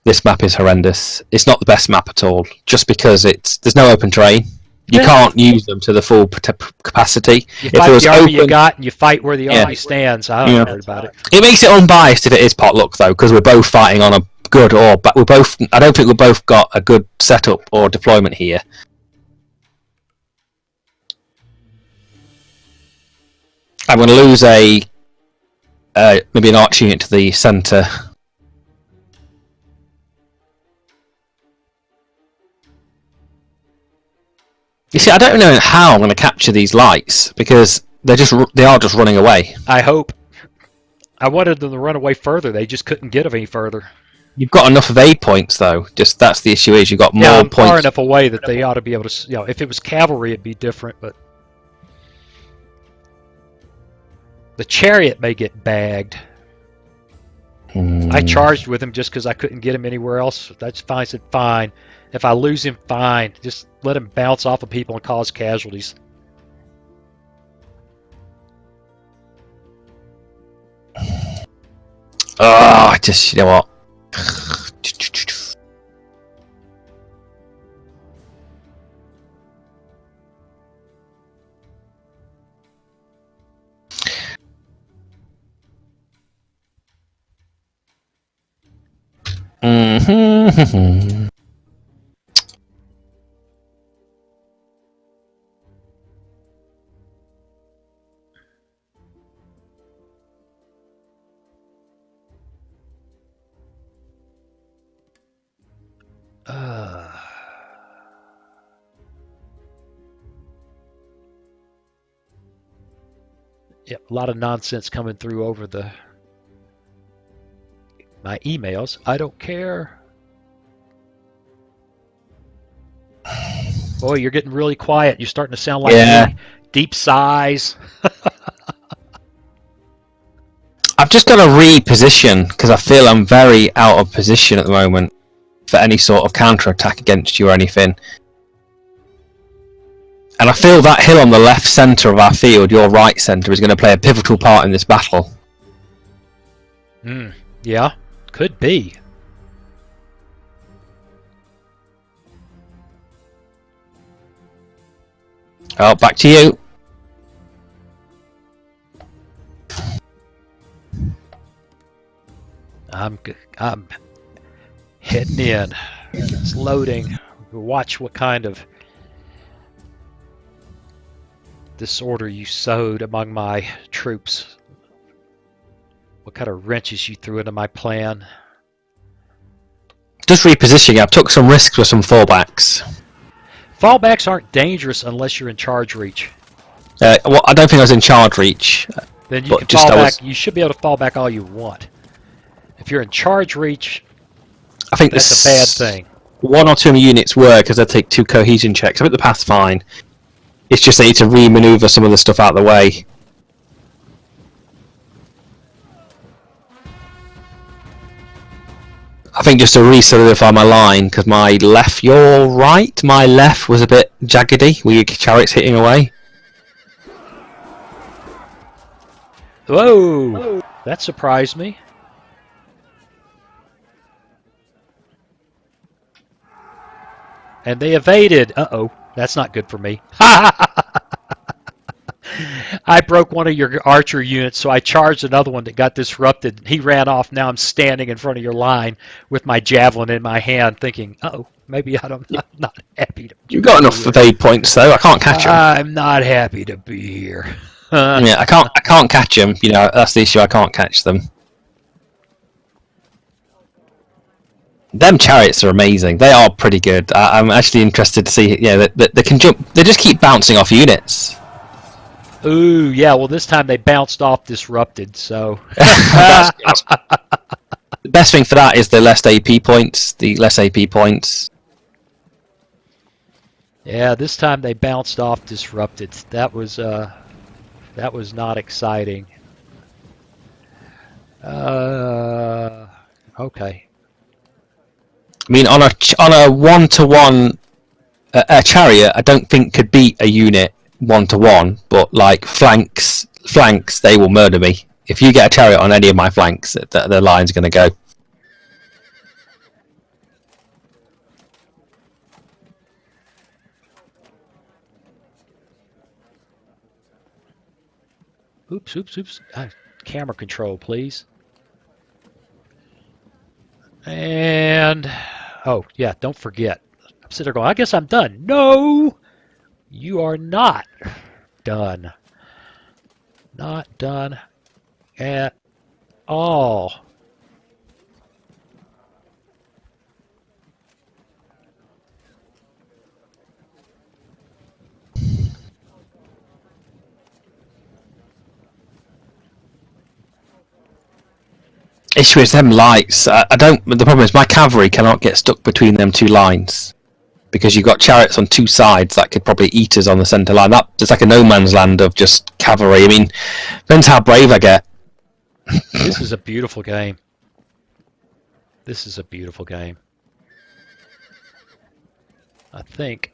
Speaker 2: This map is horrendous. It's not the best map at all, just because there's no open terrain. You can't use them to the full capacity.
Speaker 1: You fight the army you got, and you fight where the army stands. I don't know about it.
Speaker 2: It makes it unbiased if it is potluck, though, because we're both fighting on a good but we're both. I don't think we've both got a good setup or deployment here. I'm going to lose maybe an arch unit to the centre. You see, I don't know how I'm going to capture these lights because they are just running away.
Speaker 1: I hope. I wanted them to run away further. They just couldn't get any further.
Speaker 2: You've got enough of aid points, though. Just that's the issue. Is you've got more
Speaker 1: I'm
Speaker 2: points.
Speaker 1: far enough away that they ought to be able to. If it was cavalry, it'd be different. But the chariot may get bagged. I charged with him just because I couldn't get him anywhere else. That's fine. I said fine. If I lose him, fine. Just let him bounce off of people and cause casualties.
Speaker 2: Oh, you know what?
Speaker 1: Yeah, a lot of nonsense coming through over my emails. I don't care. Boy, you're getting really quiet. You're starting to sound like me. Deep sighs.
Speaker 2: I've just got to reposition because I feel I'm very out of position at the moment for any sort of counter-attack against you or anything. And I feel that hill on the left centre of our field, your right centre, is going to play a pivotal part in this battle.
Speaker 1: Yeah, could be.
Speaker 2: Oh, back to you.
Speaker 1: I'm heading in. It's loading. Watch what kind of disorder you sowed among my troops. What kind of wrenches you threw into my plan.
Speaker 2: Just repositioning. I took some risks with some fallbacks.
Speaker 1: Fallbacks aren't dangerous unless you're in charge reach.
Speaker 2: Well, I don't think I was in charge reach.
Speaker 1: Then you can fall back. You should be able to fall back all you want. If you're in charge reach,
Speaker 2: I think
Speaker 1: that's a bad thing.
Speaker 2: One or two units were, because I take 2 cohesion checks. I think the path's fine. It's just they need to re-maneuver some of the stuff out of the way. I think just to re-solidify my line, because my left, your right, my left was a bit jaggedy with your chariots hitting away.
Speaker 1: Whoa! That surprised me. And they evaded. Uh-oh. That's not good for me. I broke one of your archer units, so I charged another one that got disrupted. He ran off. Now I'm standing in front of your line with my javelin in my hand thinking, uh-oh, maybe I'm not happy to be.
Speaker 2: You've got enough evade points, though. I can't catch him.
Speaker 1: I'm not happy to be here.
Speaker 2: Yeah, I can't catch them. You know, that's the issue. I can't catch them. Them chariots are amazing. They are pretty good. I'm actually interested to see. Yeah, they can jump. They just keep bouncing off units.
Speaker 1: Ooh, yeah. Well, this time they bounced off disrupted. So
Speaker 2: the best thing for that is the less AP points. The less AP points.
Speaker 1: Yeah, this time they bounced off disrupted. That was not exciting. Okay.
Speaker 2: I mean, on a 1-to-1 a chariot, I don't think could beat a unit 1-to-1. But like flanks, they will murder me. If you get a chariot on any of my flanks, the line's going to go.
Speaker 1: Oops. Camera control, please. And, oh, yeah, don't forget. I'm sitting there going, I guess I'm done. No! You are not done. Not done at all.
Speaker 2: Issue is them lights. I don't. The problem is my cavalry cannot get stuck between them 2 lines because you've got chariots on 2 sides that could probably eat us on the centre line. It's like a no man's land of just cavalry. I mean, depends how brave I get.
Speaker 1: This is a beautiful game. This is a beautiful game. I think.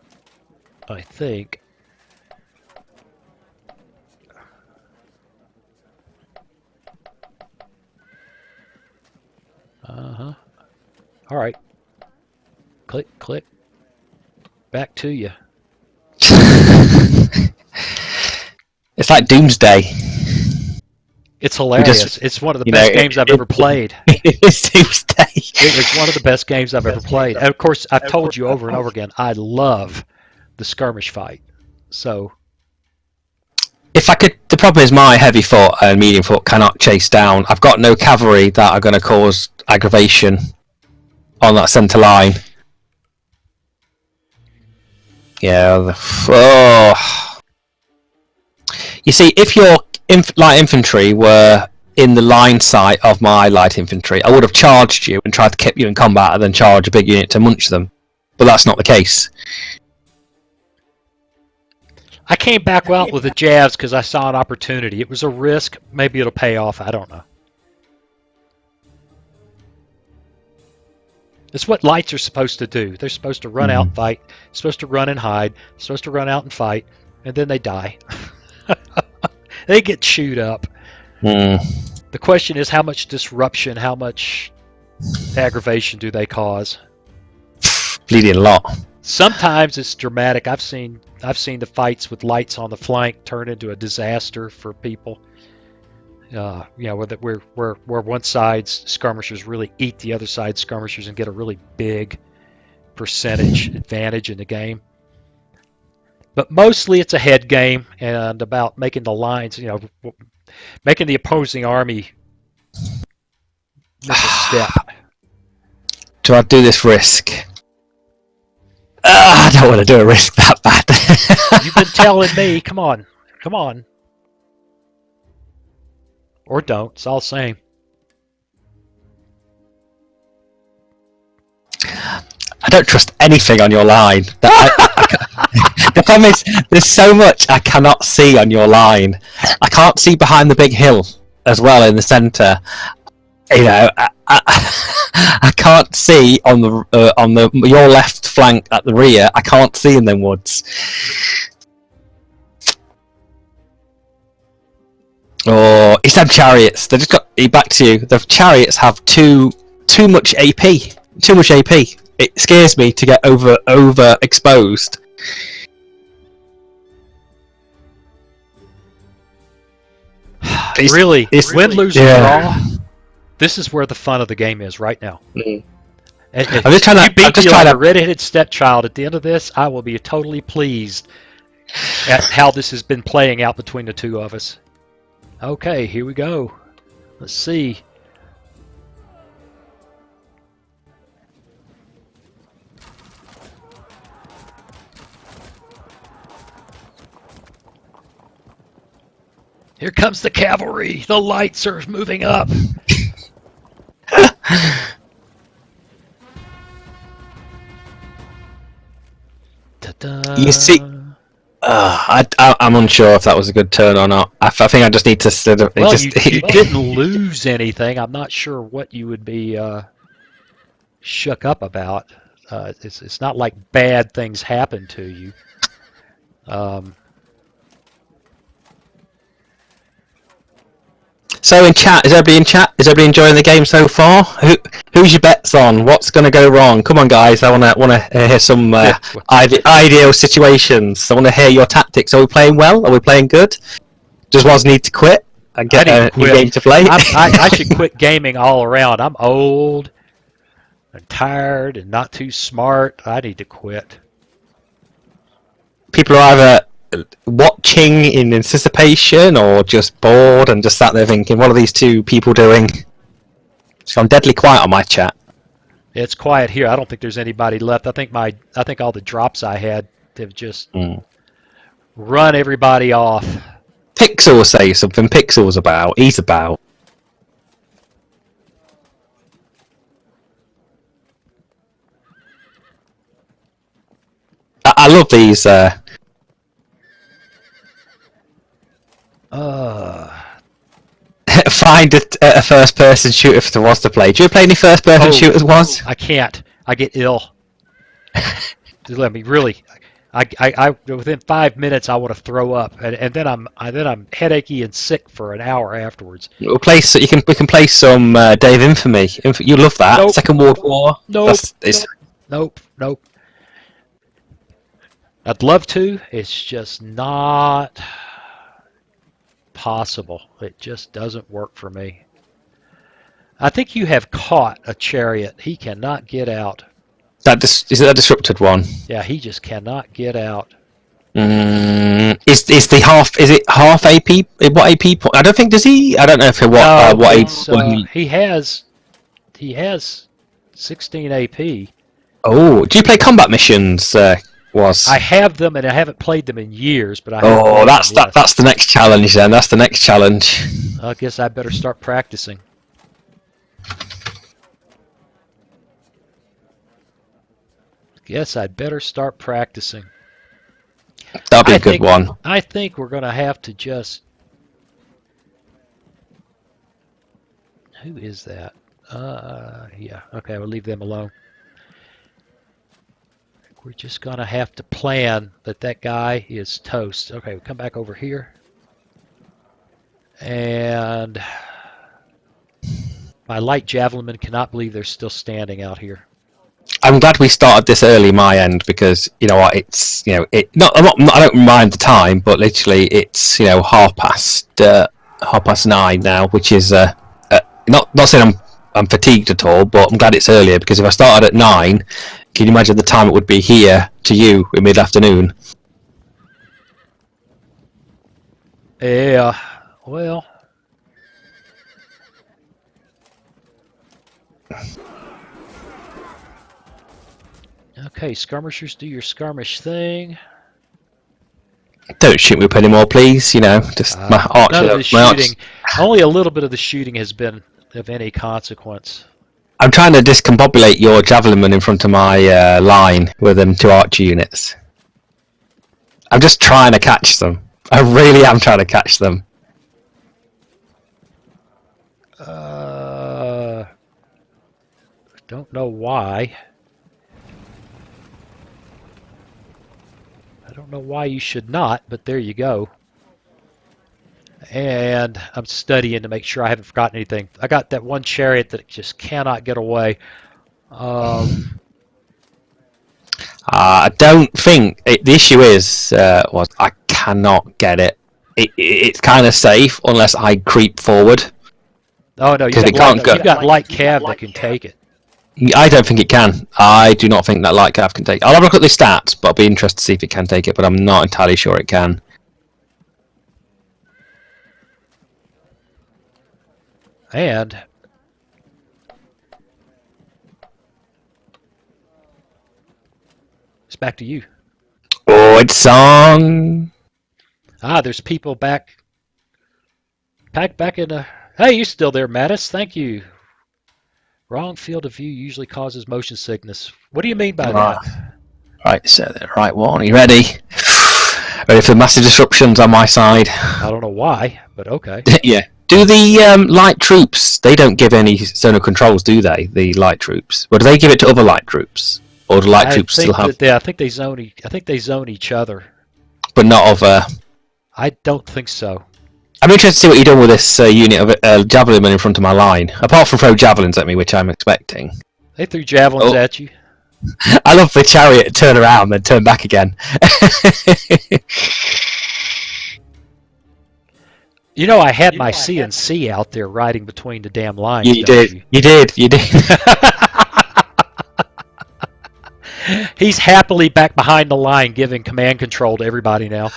Speaker 1: All right. Click. Back to you.
Speaker 2: It's like Doomsday.
Speaker 1: It's hilarious. It's one of the best games I've ever played.
Speaker 2: It's Doomsday.
Speaker 1: It was one of the best games I've ever played. And of course, I've told you over and over again, I love the skirmish fight. So,
Speaker 2: if I could, the problem is my heavy foot and medium foot cannot chase down. I've got no cavalry that are going to cause aggravation on that centre line. Yeah. You see, if your light infantry were in the line sight of my light infantry, I would have charged you and tried to keep you in combat and then charge a big unit to munch them. But that's not the case.
Speaker 1: I came back out with the jabs because I saw an opportunity. It was a risk. Maybe it'll pay off. I don't know. It's what lights are supposed to do. They're supposed to run out and fight, supposed to run and hide, supposed to run out and fight, and then they die. They get chewed up. The question is how much disruption, how much aggravation do they cause?
Speaker 2: Bleeding a lot.
Speaker 1: Sometimes it's dramatic. I've seen the fights with lights on the flank turn into a disaster for people. Where one side's skirmishers really eat the other side's skirmishers and get a really big percentage advantage in the game. But mostly it's a head game and about making the lines, making the opposing army miss a step.
Speaker 2: Do I do this risk? I don't want to do a risk that bad.
Speaker 1: You've been telling me. Come on. Or don't. It's all the same.
Speaker 2: I don't trust anything on your line. The problem is, there's so much I cannot see on your line. I can't see behind the big hill as well in the centre. I can't see on the your left flank at the rear. I can't see in them woods. Oh, it's them chariots. They just got back to you. The chariots have too much AP. Too much AP. It scares me to get over exposed.
Speaker 1: It's win, lose, or draw. This is where the fun of the game is right now.
Speaker 2: Mm.
Speaker 1: I'm just trying to. A red-headed stepchild at the end of this, I will be totally pleased at how this has been playing out between the two of us. Okay, here we go. Let's see. Here comes the cavalry. The lights are moving up.
Speaker 2: You see, I'm unsure if that was a good turn or not. I think I just need to sort of.
Speaker 1: Well, you didn't lose anything. I'm not sure what you would be shook up about. It's not like bad things happen to you.
Speaker 2: So in chat, is everybody in chat? Is everybody enjoying the game so far? Who's your bets on? What's going to go wrong? Come on, guys! I want to hear some ideal situations. I want to hear your tactics. Are we playing well? Are we playing good? Does Woz need to quit and get a new game to play?
Speaker 1: I should quit gaming all around. I'm old and tired and not too smart. I need to quit.
Speaker 2: People are either watching in anticipation or just bored and just sat there thinking, what are these two people doing? So I'm deadly quiet on my chat.
Speaker 1: It's quiet here. I don't think there's anybody left. I think all the drops I had have just run everybody off.
Speaker 2: Pixel will say something. Pixel's about. He's about. I love these find a first-person shooter if there was to play. Do you play any first-person shooters, Was?
Speaker 1: I can't. I get ill. Let me really. I within 5 minutes I want to throw up, and then I'm headachy and sick for an hour afterwards.
Speaker 2: We'll play. So we can play some Dave Infamy. You love that.
Speaker 1: Nope.
Speaker 2: Second World War.
Speaker 1: Nope. I'd love to. It's just not possible. It just doesn't work for me. I think you have caught a chariot. He cannot get out.
Speaker 2: Is it that disrupted one?
Speaker 1: Yeah, he just cannot get out.
Speaker 2: Is the half? Is it half AP? What AP? I don't think does he. I don't know if
Speaker 1: he has 16 AP.
Speaker 2: Oh, do you play combat missions? Was
Speaker 1: I have them and I haven't played them in years, but
Speaker 2: that's the next challenge then. That's the next challenge.
Speaker 1: I guess I better start practicing.
Speaker 2: That'll be a good one.
Speaker 1: I think we're going to have to just... Who is that? Yeah, okay, we'll leave them alone. we're just going to have to plan that that guy is toast. Okay, we come back over here. And my light javelinmen cannot believe they're still standing out here.
Speaker 2: I'm glad we started this early, my end, because you know what, it's I don't mind the time, but literally it's 9:30 now, which is not saying I'm fatigued at all, but I'm glad it's earlier because if I started at 9, can you imagine the time it would be here to you in mid-afternoon?
Speaker 1: Yeah, well. Okay, skirmishers, do your skirmish thing.
Speaker 2: Don't shoot me up anymore, please. Just my archer.
Speaker 1: None of the shooting. Only a little bit of the shooting has been of any consequence.
Speaker 2: I'm trying to discombobulate your javelinmen in front of my line with them 2 archer units. I'm just trying to catch them. I really am trying to catch them.
Speaker 1: Don't know why. I don't know why you should not, but there you go. And I'm studying to make sure I haven't forgotten anything. I got that one chariot that just cannot get away.
Speaker 2: I don't think the issue is I cannot get it. It's kind of safe unless I creep forward.
Speaker 1: Oh no, you've got light cav that can take it.
Speaker 2: I don't think it can. I do not think that light cav can take it. I'll have a look at the stats, but I'll be interested to see if it can take it, but I'm not entirely sure it can.
Speaker 1: And it's back to you.
Speaker 2: Oh, it's on.
Speaker 1: There's people back in the... Hey, you're still there, Mattis. Thank you. Wrong field of view usually causes motion sickness. What do you mean by that?
Speaker 2: Right, so the right one. Are you ready? Ready for the massive disruptions on my side?
Speaker 1: I don't know why, but okay.
Speaker 2: Yeah. Do the light troops? They don't give any zonal controls, do they? The light troops, or do they give it to other light troops, or do light troops still have?
Speaker 1: I think they zone. I think they zone each other,
Speaker 2: but not other.
Speaker 1: I don't think so.
Speaker 2: I'm interested to see what you're doing with this unit of javelinmen in front of my line. Apart from throw javelins at me, which I'm expecting.
Speaker 1: They threw javelins at you.
Speaker 2: I love the chariot turn around then turn back again.
Speaker 1: I had my CNC out there riding between the damn lines.
Speaker 2: You did.
Speaker 1: He's happily back behind the line giving command control to everybody now.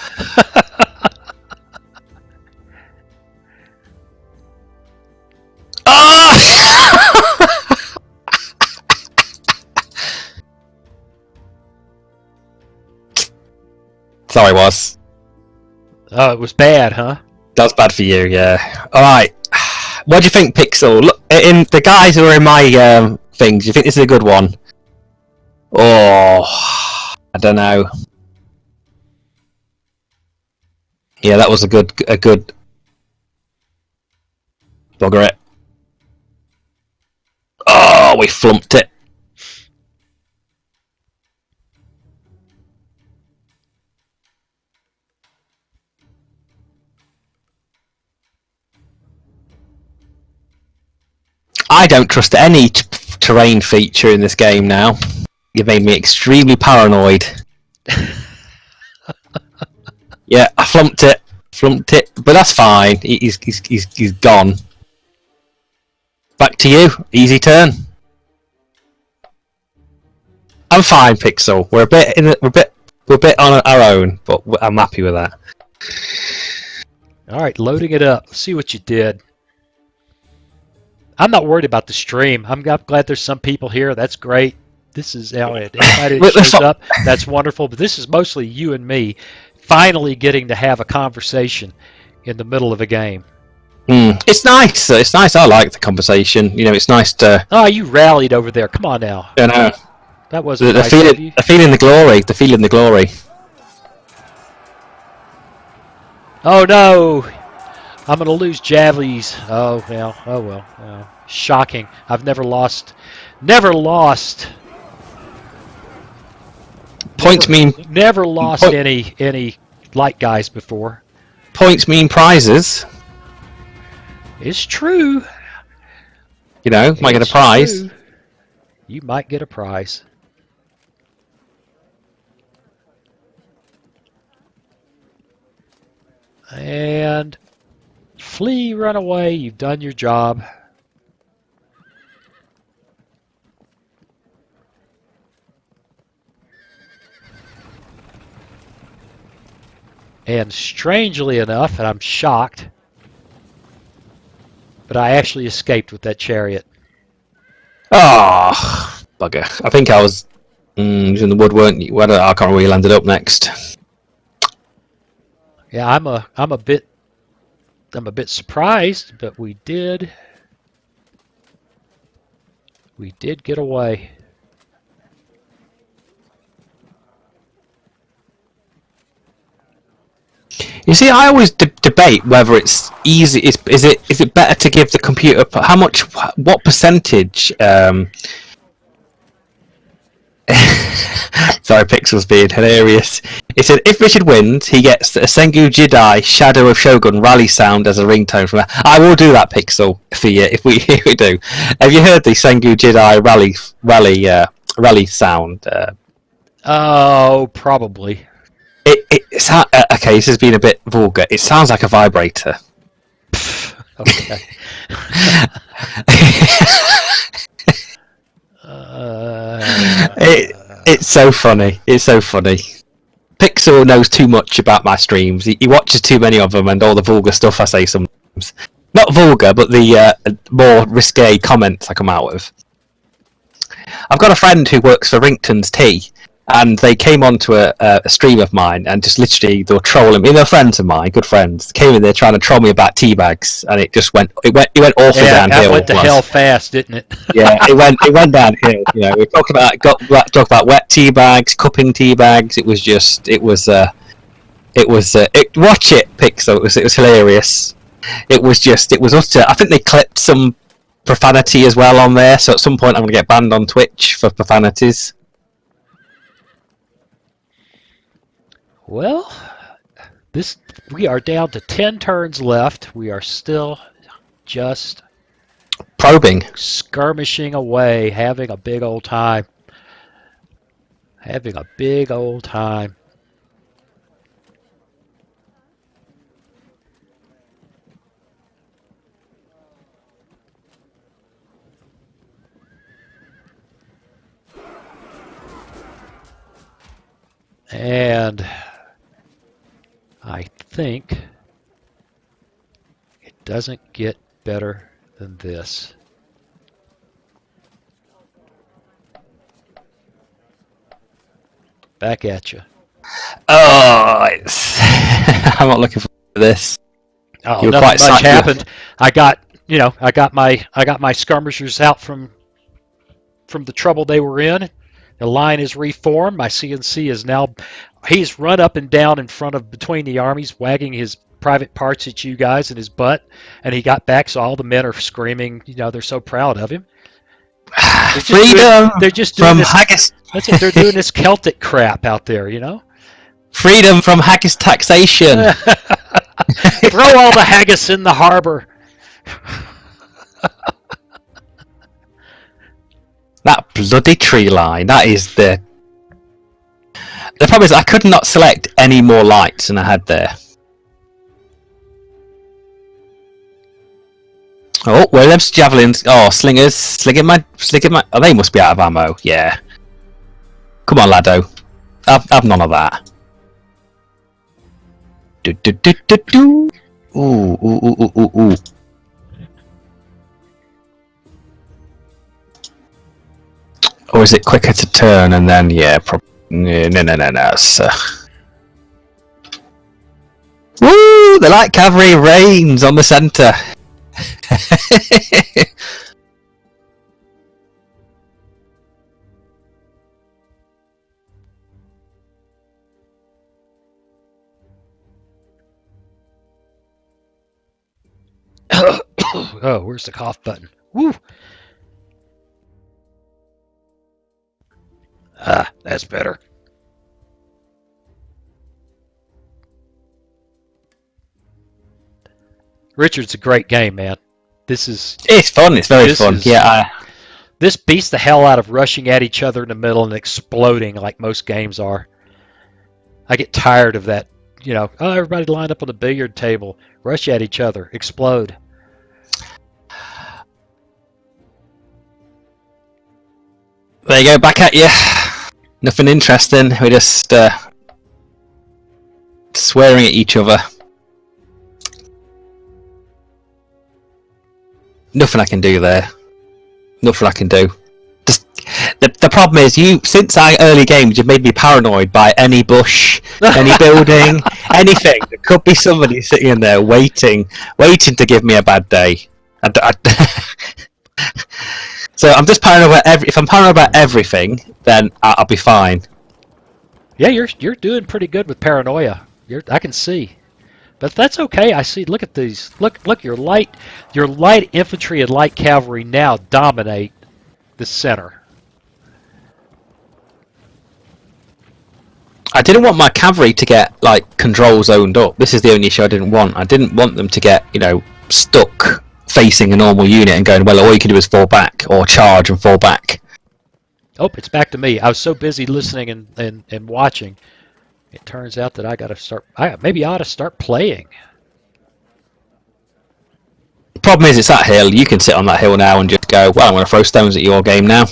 Speaker 2: Sorry, was.
Speaker 1: Oh, it was bad, huh?
Speaker 2: That was bad for you, yeah. Alright. What do you think, Pixel? Look, in the guys who are in my things, do you think this is a good one? Oh, I don't know. Yeah, that was a good bugger it. Oh, we flumped it. I don't trust any terrain feature in this game now. You've made me extremely paranoid. Yeah, I flumped it, but that's fine. He's gone. Back to you. Easy turn. I'm fine, Pixel. We're a bit on our own, but I'm happy with that.
Speaker 1: All right, loading it up. Let's see what you did. I'm not worried about the stream. I'm glad there's some people here. That's great. This is anybody that shows up. That's wonderful. But this is mostly you and me finally getting to have a conversation in the middle of a game.
Speaker 2: It's nice. It's nice. I like the conversation. It's nice to.
Speaker 1: Oh, you rallied over there. Come on now. That wasn't nice of you.
Speaker 2: The feeling the glory.
Speaker 1: Oh no! I'm going to lose javelins. Oh well. Shocking. I've never lost.
Speaker 2: Points mean
Speaker 1: never lost any light guys before.
Speaker 2: Points mean prizes.
Speaker 1: It's true.
Speaker 2: You know, might get a prize.
Speaker 1: True. You might get a prize. And flee, run away. You've done your job. And strangely enough, and I'm shocked, but I actually escaped with that chariot.
Speaker 2: Oh, bugger. I think I was in the wood, weren't you? I can't remember where you landed up next.
Speaker 1: Yeah, I'm a bit surprised, but we did get away.
Speaker 2: You see, I always debate whether it's easy. Is it better to give the computer what percentage? Sorry, Pixel's being hilarious. It said if Richard wins, he gets the Sengu Jidai Shadow of Shogun rally sound as a ringtone from. I will do that, Pixel, for you if we do. Have you heard the Sengu Jidai rally sound?
Speaker 1: Oh, probably.
Speaker 2: Okay, this has been a bit vulgar. It sounds like a vibrator.
Speaker 1: Okay.
Speaker 2: It's so funny. It's so funny. Pixel knows too much about my streams. He watches too many of them and all the vulgar stuff I say sometimes. Not vulgar, but the more risque comments I come out with. I've got a friend who works for Rington's Tea, and they came onto a stream of mine and just literally they were trolling me. They're friends of mine, good friends. Came in there trying to troll me about tea bags, and it went awfully downhill.
Speaker 1: That went to hell fast, didn't it?
Speaker 2: Yeah, it went downhill. You know, we talk about wet tea bags, cupping tea bags. Watch it, Pixel. It was hilarious. It was utter. I think they clipped some profanity as well on there. So at some point I'm going to get banned on Twitch for profanities.
Speaker 1: Well, we are down to 10 turns left. We are still just
Speaker 2: probing,
Speaker 1: skirmishing away, having a big old time. And I think it doesn't get better than this. Back at you.
Speaker 2: Oh, I'm not looking for this.
Speaker 1: Oh, nothing much happened. I got my skirmishers out from the trouble they were in. The line is reformed. My CNC is now. He's run up and down in front of between the armies, wagging his private parts at you guys in his butt, and he got back. So all the men are screaming. They're so proud of him. They're just doing this.
Speaker 2: Haggis.
Speaker 1: That's it. They're doing this Celtic crap out there.
Speaker 2: Freedom from haggis taxation.
Speaker 1: Throw all the haggis in the harbor.
Speaker 2: That bloody tree line. That is the problem is I could not select any more lights than I had there. Oh, where are them javelins? Oh, slingers. Slinging my. Oh, they must be out of ammo. Yeah. Come on, laddo. I've none of that. Do. Ooh. Or is it quicker to turn and then, yeah, probably. No, sir. Woo! The light cavalry reigns on the centre.
Speaker 1: Oh, where's the cough button? Woo! Ah, that's better. Richard's a great game, man. This is
Speaker 2: It's fun. It's very
Speaker 1: this
Speaker 2: fun.
Speaker 1: is
Speaker 2: Yeah.
Speaker 1: this beats the hell out of rushing at each other in the middle and exploding like most games are. I get tired of that. Oh, everybody lined up on the billiard table, rush at each other, explode.
Speaker 2: There you go. Back at you. Nothing interesting. We're just swearing at each other. Nothing I can do there. Nothing I can do. Just the problem is since our early games you've made me paranoid by any bush, any building, anything. There could be somebody sitting in there waiting to give me a bad day. So I'm just paranoid about if I'm paranoid about everything, then I'll be fine.
Speaker 1: Yeah, you're doing pretty good with paranoia. I can see. But that's okay. I see. Look at these. Look. Your light infantry and light cavalry now dominate the center.
Speaker 2: I didn't want my cavalry to get control zoned up. This is the only issue I didn't want. I didn't want them to get stuck facing a normal unit and going, well, all you can do is fall back or charge and fall back.
Speaker 1: Oh, it's back to me. I was so busy listening and watching. It turns out that I got to start. Maybe I ought to start playing.
Speaker 2: The problem is, it's that hill. You can sit on that hill now and just go, well, I'm going to throw stones at your game now.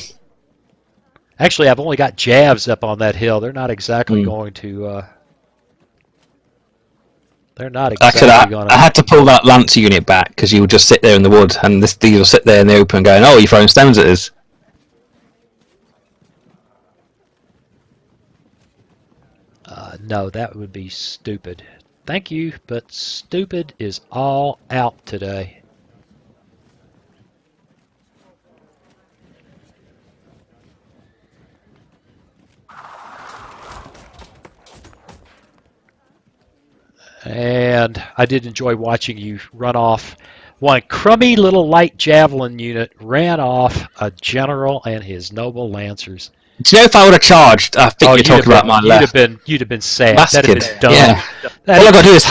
Speaker 1: Actually, I've only got jabs up on that hill. They're not exactly going to. They're not exactly going to.
Speaker 2: I had to pull that lance unit back because you would just sit there in the wood, and these will sit there in the open going, oh, you're throwing stones at us.
Speaker 1: No, that would be stupid. Thank you, but stupid is all out today. And I did enjoy watching you run off. One crummy little light javelin unit ran off a general and his noble lancers.
Speaker 2: Do you know if I would have charged? I think you're talking about my left.
Speaker 1: You'd have been sad.
Speaker 2: Massacred.
Speaker 1: That'd have been dumb.
Speaker 2: Yeah. All I got to do is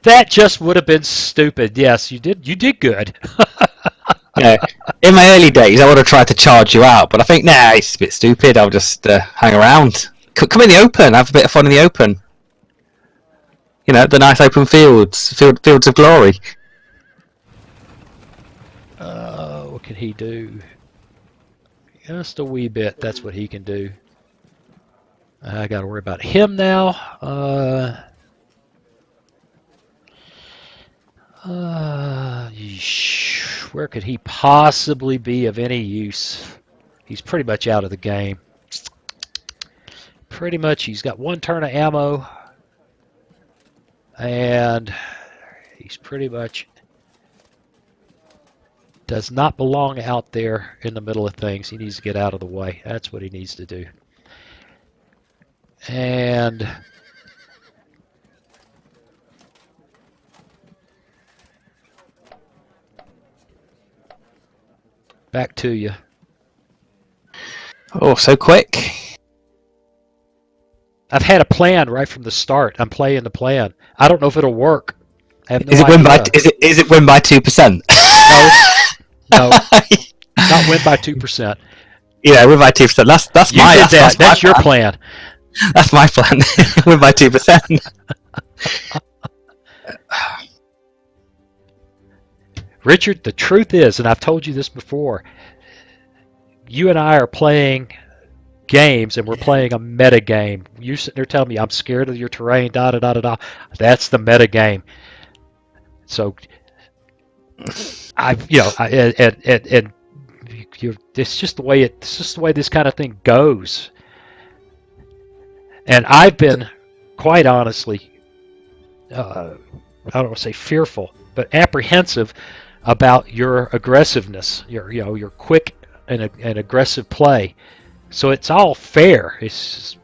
Speaker 1: that just would have been stupid. Yes, you did good.
Speaker 2: Yeah. In my early days, I would have tried to charge you out, but I think it's a bit stupid. I'll just hang around. Come in the open. Have a bit of fun in the open. The nice open fields of glory.
Speaker 1: What can he do? Just a wee bit. That's what he can do. I got to worry about him now. Where could he possibly be of any use? He's pretty much out of the game. Pretty much, he's got one turn of ammo, and he's pretty much does not belong out there in the middle of things. He needs to get out of the way. That's what he needs to do. And back to you.
Speaker 2: Oh, so quick.
Speaker 1: I've had a plan right from the start. I'm playing the plan. I don't know if it'll work. I have no
Speaker 2: Is it win by 2%?
Speaker 1: No. Not win by 2%.
Speaker 2: Yeah, win by 2%. That's
Speaker 1: you
Speaker 2: my
Speaker 1: did that. That's your
Speaker 2: plan.
Speaker 1: plan.
Speaker 2: That's my plan. Win by 2%.
Speaker 1: Richard, the truth is, and I've told you this before, you and I are playing games, and we're playing a meta game. You're sitting there telling me I'm scared of your terrain, da da da da da. That's the meta game. So, it's just the way this kind of thing goes. And I've been, quite honestly, I don't want to say fearful, but apprehensive about your aggressiveness, your quick and aggressive play. So it's all fair. It's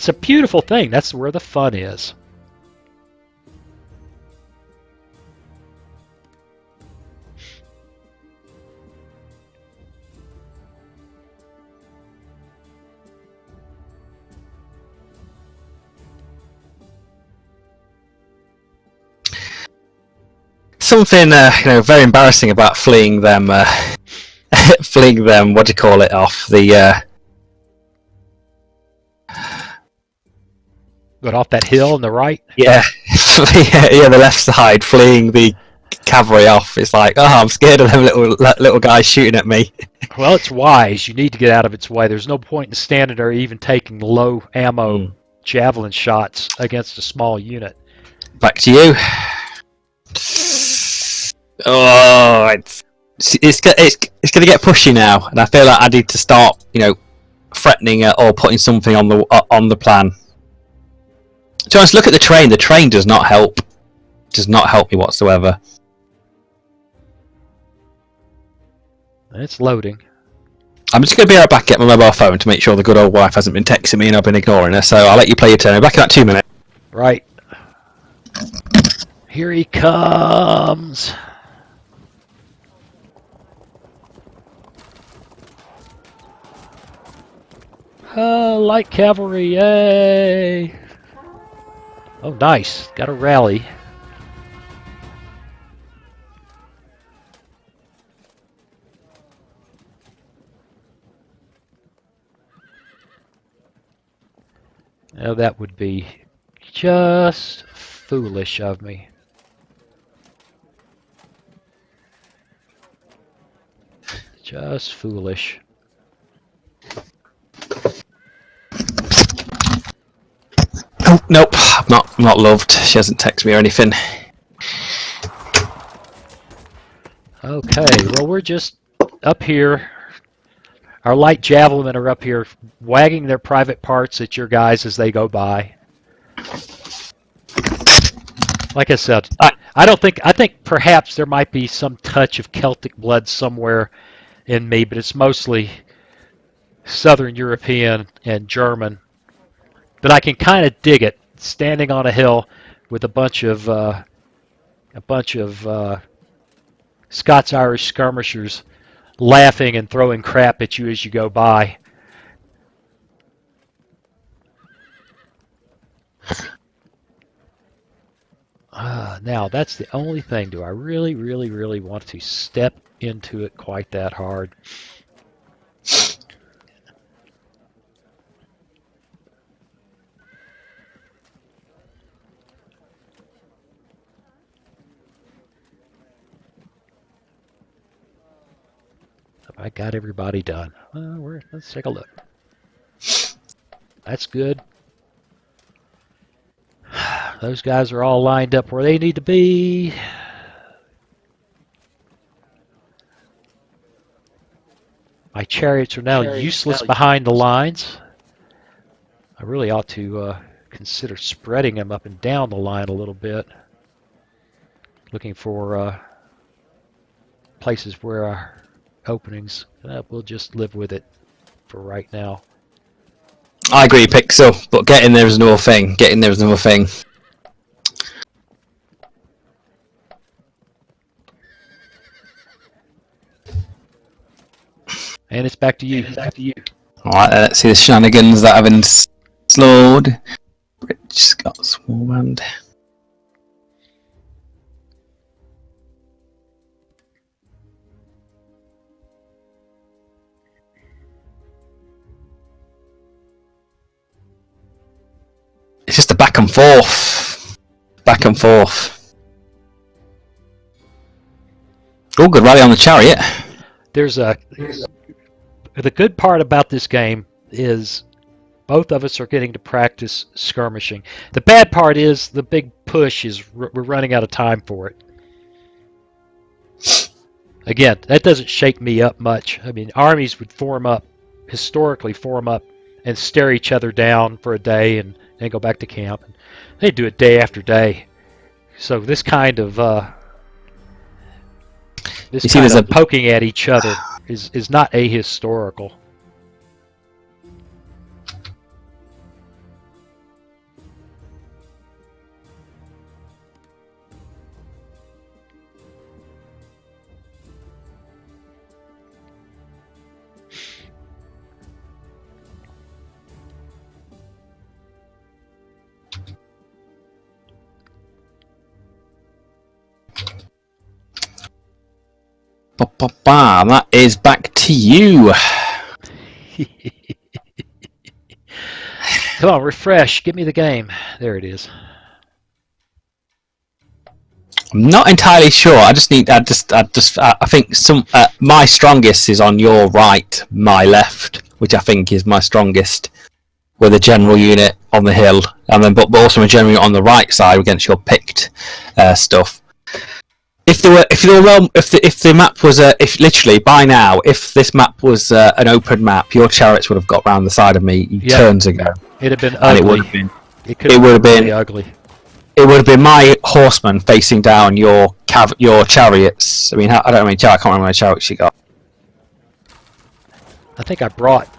Speaker 1: a beautiful thing. That's where the fun is.
Speaker 2: something very embarrassing about fleeing them. Fleeing them. What do you call it? Off the.
Speaker 1: But off that hill on the right.
Speaker 2: Yeah, yeah, the left side, fleeing the cavalry off. It's like, oh, I'm scared of them little guys shooting at me.
Speaker 1: Well, it's wise. You need to get out of its way. There's no point in standing there even taking low ammo javelin shots against a small unit.
Speaker 2: Back to you. Oh, it's going to get pushy now, and I feel like I need to start, threatening it or putting something on the plan. To be honest, look at the train. The train does not help. Does not help me whatsoever.
Speaker 1: It's loading.
Speaker 2: I'm just going to be right back, get my mobile phone to make sure the good old wife hasn't been texting me and I've been ignoring her, so I'll let you play your turn. Back in about 2 minutes.
Speaker 1: Right. Here he comes. Light cavalry, yay! Oh, nice. Got a rally. Now that would be just foolish of me. Just foolish.
Speaker 2: Oh, nope, I'm not loved. She hasn't texted me or anything.
Speaker 1: Okay, well, we're just up here. Our light javelin are up here wagging their private parts at your guys as they go by. Like I said, I think perhaps there might be some touch of Celtic blood somewhere in me, but it's mostly Southern European and German. But I can kind of dig it, standing on a hill with a bunch of Scots-Irish skirmishers laughing and throwing crap at you as you go by. Now, that's the only thing. Do I really, really, really want to step into it quite that hard? I got everybody done. Let's take a look. That's good. Those guys are all lined up where they need to be. My chariots are now useless behind the lines. I really ought to consider spreading them up and down the line a little bit. Looking for places where our openings. We'll just live with it for right now.
Speaker 2: I agree, Pixel, but getting there is another thing. Getting there is another thing.
Speaker 1: And it's back to you.
Speaker 2: Alright, let's see the shenanigans that have been slowed. British Scots Warband. It's just a back and forth. Back and forth. Oh, good rally on the chariot.
Speaker 1: The good part about this game is both of us are getting to practice skirmishing. The bad part is the big push is we're running out of time for it. Again, that doesn't shake me up much. I mean, armies would historically form up and stare each other down for a day and then go back to camp. They do it day after day. So this kind of poking at each other is not ahistorical.
Speaker 2: That is back to you.
Speaker 1: Come on, refresh. Give me the game. There it is.
Speaker 2: I'm not entirely sure. I think my strongest is on your right, my left, which I think is my strongest, with a general unit on the hill, and then but also a general unit on the right side against your picked stuff. If the map was if literally by now, if this map was an open map, your chariots would have got round the side of me turns ago.
Speaker 1: It'd have been ugly.
Speaker 2: It would have been
Speaker 1: really ugly.
Speaker 2: It would have been my horsemen facing down your chariots. I mean, I can't remember how many chariots you got.
Speaker 1: I think I brought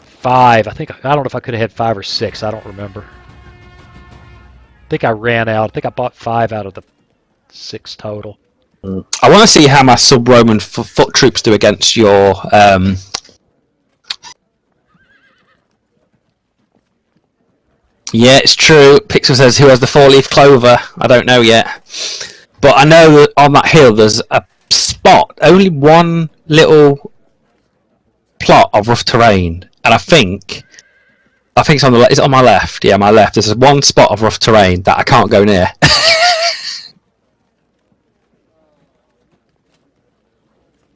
Speaker 1: 5. I don't know if I could have had 5 or 6. I don't remember. I think I ran out. I think I bought 5 out of the 6 total.
Speaker 2: I want to see how my sub-Roman foot troops do against your. Yeah, it's true. Pixel says, who has the 4-leaf clover? I don't know yet. But I know that on that hill there's a spot, only one little plot of rough terrain. And I think it's on is it on my left? Yeah, my left. There's one spot of rough terrain that I can't go near.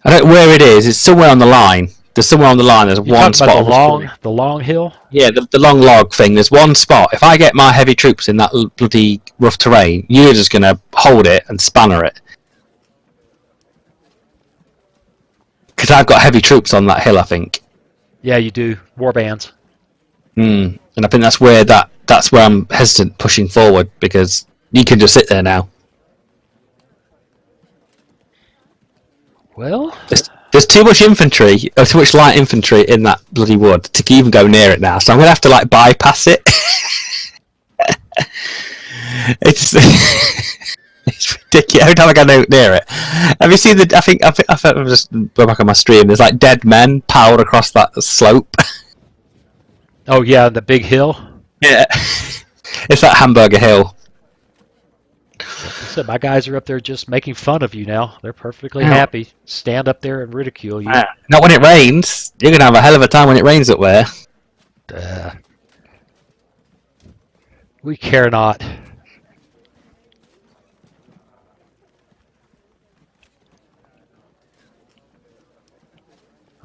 Speaker 2: I don't know where it is. It's somewhere on the line. There's somewhere on the line. There's one spot.
Speaker 1: The long hill.
Speaker 2: Yeah, the long log thing. There's one spot. If I get my heavy troops in that bloody rough terrain, you're just gonna hold it and spanner it. Because I've got heavy troops on that hill, I think.
Speaker 1: Yeah, you do. Warbands.
Speaker 2: And I think that's where I'm hesitant pushing forward, because you can just sit there now.
Speaker 1: Well,
Speaker 2: there's too much infantry, or too much light infantry in that bloody wood to even go near it now. So I'm gonna have to bypass it. It's ridiculous. Every time I go near it, have you seen I think I'm just go back on my stream. There's dead men piled across that slope.
Speaker 1: Oh yeah, the big hill.
Speaker 2: Yeah, it's that hamburger hill.
Speaker 1: So my guys are up there just making fun of you now. They're perfectly happy. Stand up there and ridicule you.
Speaker 2: Not when it rains. You're gonna have a hell of a time when it rains up there.
Speaker 1: We care not.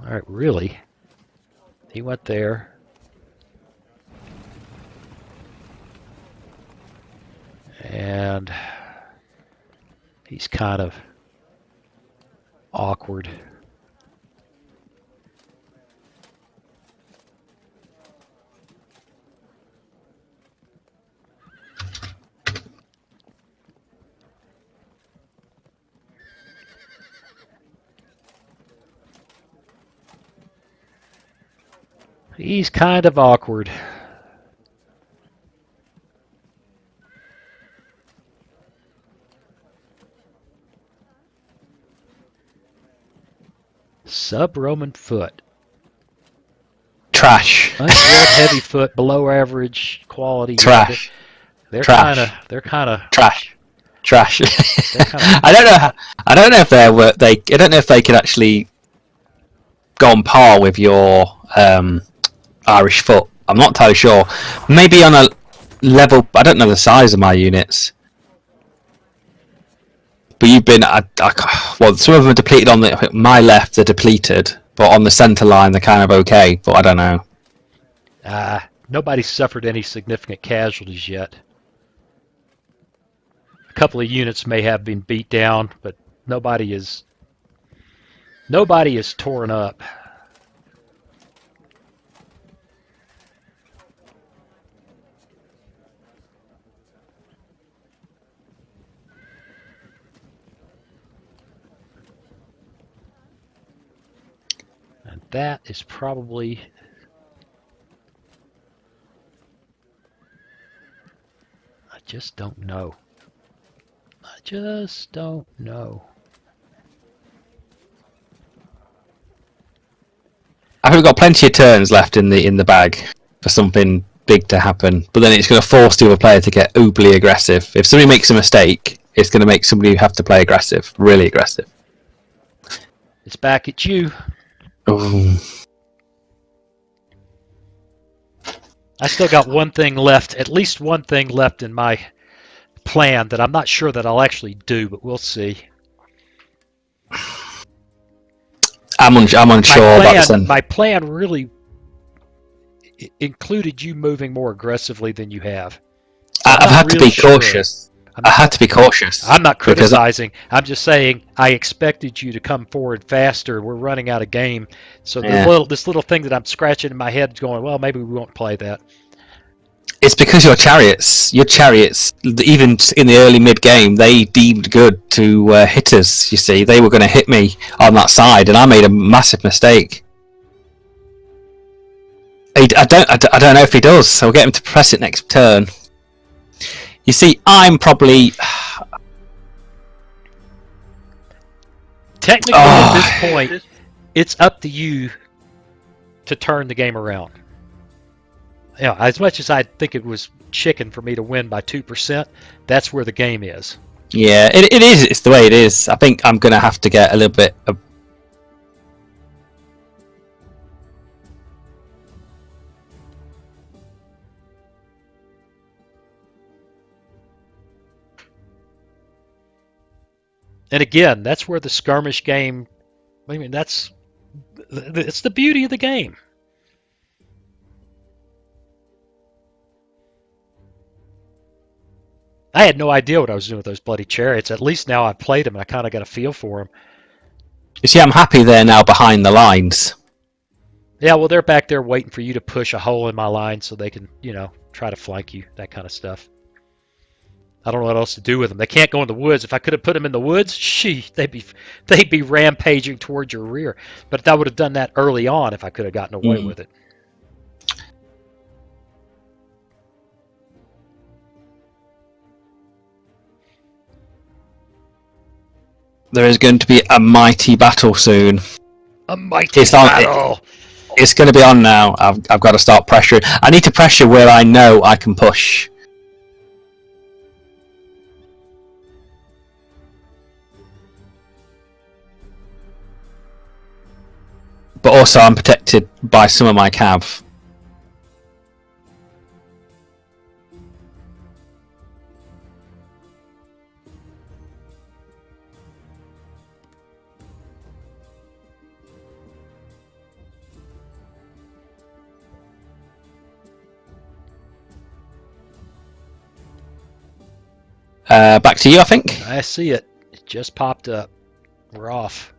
Speaker 1: All right, really? He went there. And he's kind of awkward. He's kind of awkward. Sub-Roman foot.
Speaker 2: Trash.
Speaker 1: Unskilled heavy foot, below average quality.
Speaker 2: Trash.
Speaker 1: They're kind of
Speaker 2: trash. Trash. I don't know if they could actually go on par with your Irish foot. I'm not entirely sure. Maybe on a level. I don't know the size of my units. But you've been, well, some of them are depleted on my left. They're depleted, but on the centre line they're kind of okay. But I don't know.
Speaker 1: Nobody's suffered any significant casualties yet. A couple of units may have been beat down, but nobody is torn up. And that is probably I just don't know. I just don't know.
Speaker 2: I think we've got plenty of turns left in the bag for something big to happen, but then it's going to force the other player to get uberly aggressive. If somebody makes a mistake, it's going to make somebody have to play aggressive, really aggressive.
Speaker 1: It's back at you.
Speaker 2: Ooh.
Speaker 1: I still got one thing left, at least one thing left in my plan that I'm not sure that I'll actually do, but we'll see.
Speaker 2: I'm unsure about this one.
Speaker 1: My plan really included you moving more aggressively than you have. So
Speaker 2: I've had to be cautious. I had to be cautious.
Speaker 1: I'm not criticizing. I'm just saying I expected you to come forward faster. We're running out of game. So this little thing that I'm scratching in my head is going, well, maybe we won't play that.
Speaker 2: It's because your chariots, even in the early mid-game, they deemed good to hit us, you see. They were going to hit me on that side, and I made a massive mistake. I don't know if he does, so we'll get him to press it next turn. You see, I'm probably...
Speaker 1: Technically, at this point, it's up to you to turn the game around. You know, as much as I think it was chicken for me to win by 2%, that's where the game is.
Speaker 2: Yeah, it is. It's the way it is. I think I'm going to have to get a little bit of...
Speaker 1: And again, that's where the skirmish game, I mean, it's the beauty of the game. I had no idea what I was doing with those bloody chariots. At least now I've played them and I kind of got a feel for them.
Speaker 2: You see, I'm happy they're now behind the lines.
Speaker 1: Yeah, well, they're back there waiting for you to push a hole in my line so they can, try to flank you, that kind of stuff. I don't know what else to do with them. They can't go in the woods. If I could have put them in the woods, they'd be rampaging towards your rear. But I would have done that early on if I could have gotten away with it.
Speaker 2: There is going to be a mighty battle soon.
Speaker 1: A mighty battle!
Speaker 2: It's going to be on now. I've got to start pressuring. I need to pressure where I know I can push. But also I'm protected by some of my cav. Back to you, I think.
Speaker 1: I see it. It just popped up. We're off.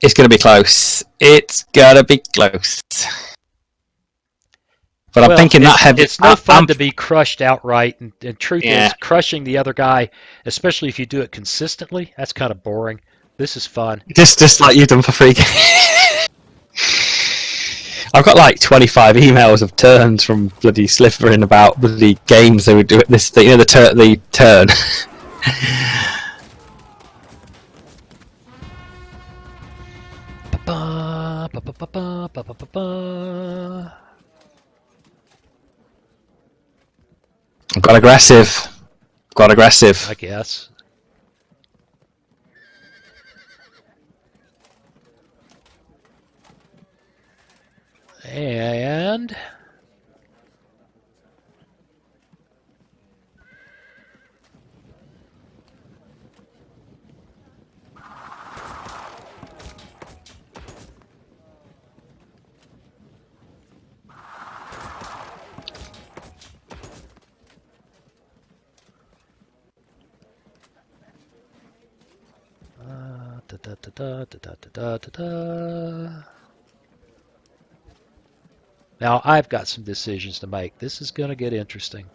Speaker 2: It's going to be close. It's going to be close. But I'm thinking that heavy...
Speaker 1: It's no fun to be crushed outright. And truth is, crushing the other guy, especially if you do it consistently, that's kind of boring. This is fun.
Speaker 2: Just like you've done for free. I've got like 25 emails of turns from bloody Slivering about bloody games they would do at this thing. The turn. I've got aggressive.
Speaker 1: I guess. And now I've got some decisions to make. This is going to get interesting.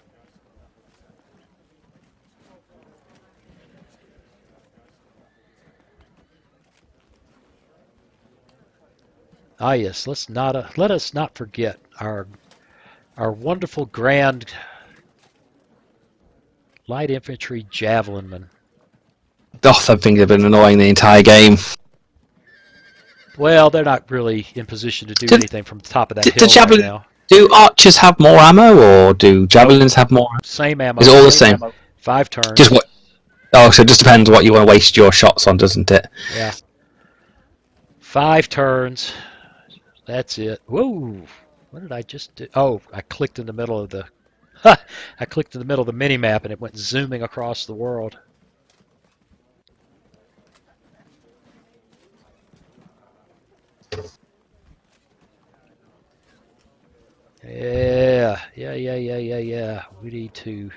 Speaker 1: Ah, yes. Let us not forget our wonderful grand light infantry javelinmen.
Speaker 2: That thing have been annoying the entire game.
Speaker 1: Well, they're not really in position to do
Speaker 2: Do,
Speaker 1: anything from the top of that
Speaker 2: do
Speaker 1: hill right
Speaker 2: javelin?
Speaker 1: now.
Speaker 2: Do archers have more ammo, or do
Speaker 1: Nope.
Speaker 2: javelins have more?
Speaker 1: Same
Speaker 2: Is it
Speaker 1: ammo.
Speaker 2: all the same?
Speaker 1: 5
Speaker 2: Just
Speaker 1: turns.
Speaker 2: what? Oh, so it just depends what you want to waste your shots on, doesn't it?
Speaker 1: Yeah. 5 turns. That's it. Whoa. What did I just do? Oh, I clicked in the middle of the I clicked in the middle of the mini map and it went zooming across the world. Yeah. We need to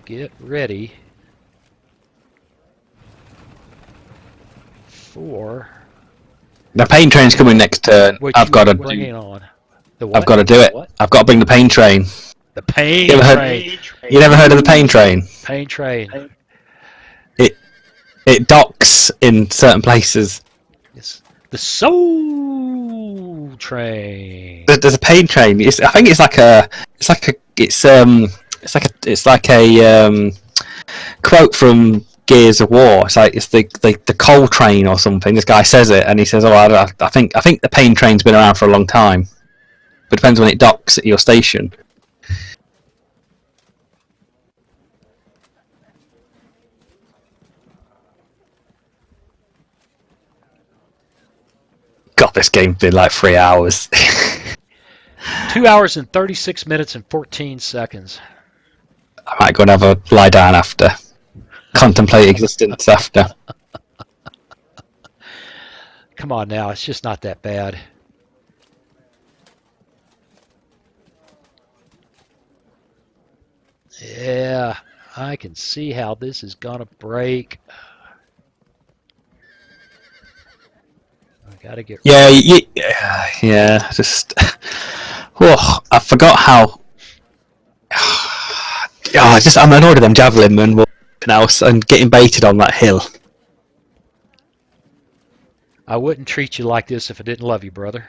Speaker 1: get ready for
Speaker 2: The pain train's coming next turn.
Speaker 1: what
Speaker 2: I've
Speaker 1: you
Speaker 2: got
Speaker 1: are
Speaker 2: to.
Speaker 1: bringing on. The
Speaker 2: I've
Speaker 1: what?
Speaker 2: got to do it. I've got to bring the pain train.
Speaker 1: The
Speaker 2: You
Speaker 1: pain
Speaker 2: ever heard?
Speaker 1: train.
Speaker 2: You never heard of the pain train?
Speaker 1: Pain train.
Speaker 2: It it docks in certain places.
Speaker 1: It's the soul train.
Speaker 2: There's a pain train. I think it's like a. It's like a quote from Gears of War. It's like it's the coal train or something. This guy says it, and he says, "Oh, I think the pain train's been around for a long time, but it depends when it docks at your station." God, this game's been like 3 hours.
Speaker 1: 2 hours and 36 minutes and 14 seconds.
Speaker 2: I might go and have a lie down after, contemplate existence after.
Speaker 1: Come on now, it's just not that bad. Yeah, I can see how this is gonna break. I gotta get.
Speaker 2: Yeah, yeah. Just, oh, I forgot how. Oh, I'm annoyed with them javelin men and getting baited on that hill.
Speaker 1: I wouldn't treat you like this if I didn't love you, brother.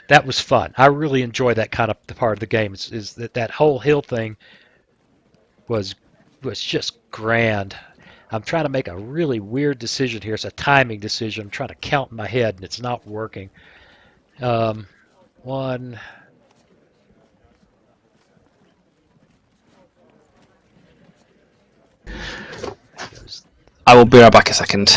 Speaker 1: That was fun. I really enjoy that kind of part of the game. Is that whole hill thing was just grand. I'm trying to make a really weird decision here. It's a timing decision. I'm trying to count in my head, and it's not working. One.
Speaker 2: I will be right back a second.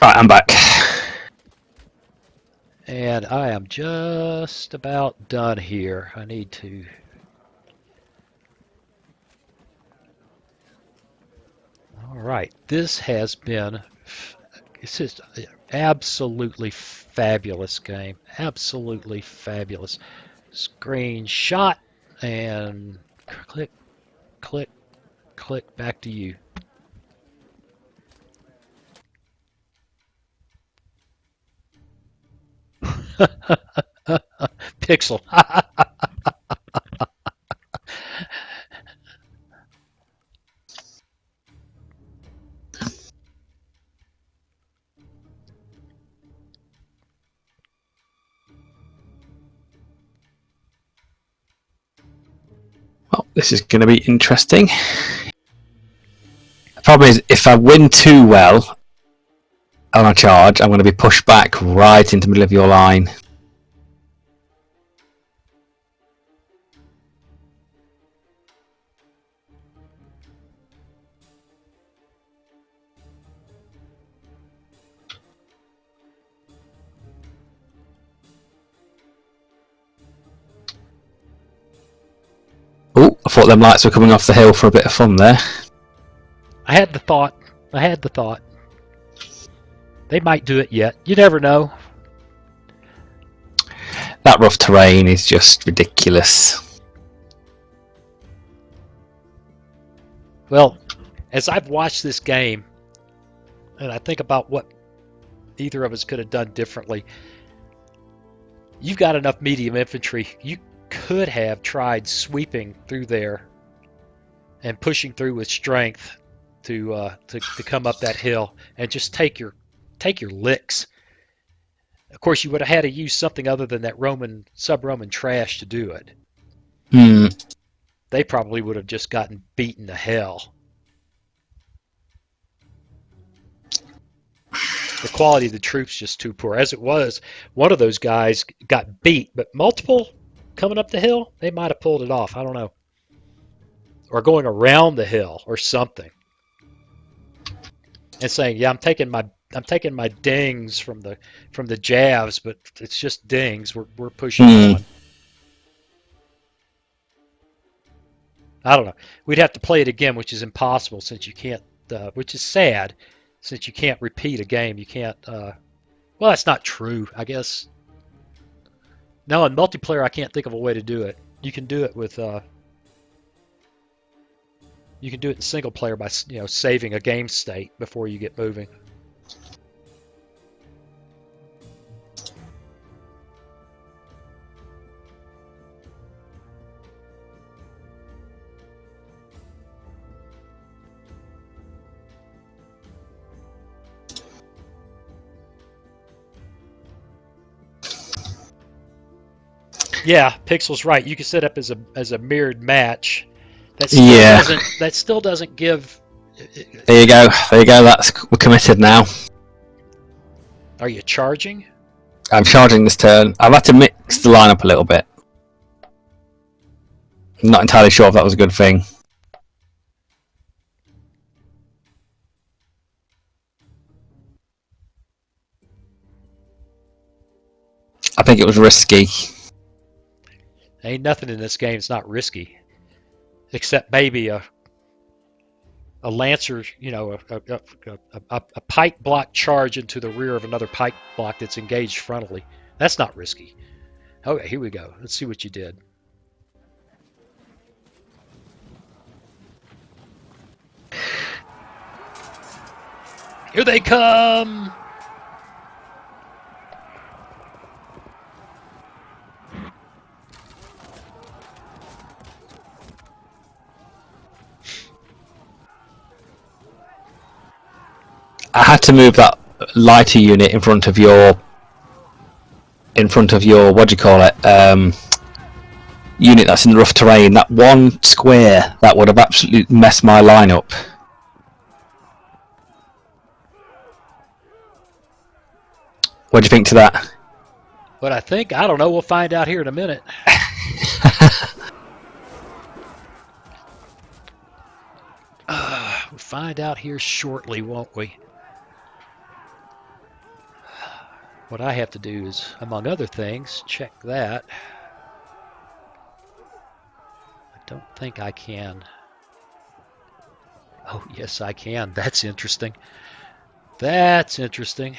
Speaker 2: Right, I'm back.
Speaker 1: And I am just about done here. I need to. All right. This has been. It's just absolutely fabulous game. Absolutely fabulous. Screenshot and click, click, click. Back to you. Pixel.
Speaker 2: Well, this is going to be interesting. The problem is, if I win too well on a charge, I'm going to be pushed back right into the middle of your line. Oh, I thought them lights were coming off the hill for a bit of fun there.
Speaker 1: I had the thought. They might do it yet. You never know.
Speaker 2: That rough terrain is just ridiculous.
Speaker 1: Well, as I've watched this game, and I think about what either of us could have done differently, you've got enough medium infantry. You could have tried sweeping through there and pushing through with strength to come up that hill and just take your licks. Of course, you would have had to use something other than that sub-Roman trash to do it. They probably would have just gotten beaten to hell. The quality of the troops just too poor. As it was, one of those guys got beat, but multiple coming up the hill, they might have pulled it off. I don't know. Or going around the hill or something. And saying, yeah, I'm taking my dings from the jabs, but it's just dings. We're pushing on. I don't know. We'd have to play it again, which is impossible since you can't. Which is sad, since you can't repeat a game. You can't. Well, that's not true, I guess. No, in multiplayer, I can't think of a way to do it. You can do it with. You can do it in single player by saving a game state before you get moving. Yeah, Pixel's right. You can set up as a mirrored match. That still doesn't give.
Speaker 2: There you go. We're committed now.
Speaker 1: Are you charging?
Speaker 2: I'm charging this turn. I've had to mix the lineup a little bit. I'm not entirely sure if that was a good thing. I think it was risky.
Speaker 1: Ain't nothing in this game that's not risky, except maybe a lancer, a pike block charge into the rear of another pike block that's engaged frontally. That's not risky. Okay, here we go. Let's see what you did. Here they come!
Speaker 2: I had to move that lighter unit in front of your what do you call it? Unit that's in the rough terrain. That one square that would have absolutely messed my line up. What do you think to that?
Speaker 1: What I think, I don't know. We'll find out here in a minute. We'll find out here shortly, won't we? What I have to do is, among other things, check that. I don't think I can. Oh, yes, I can. That's interesting. That's interesting.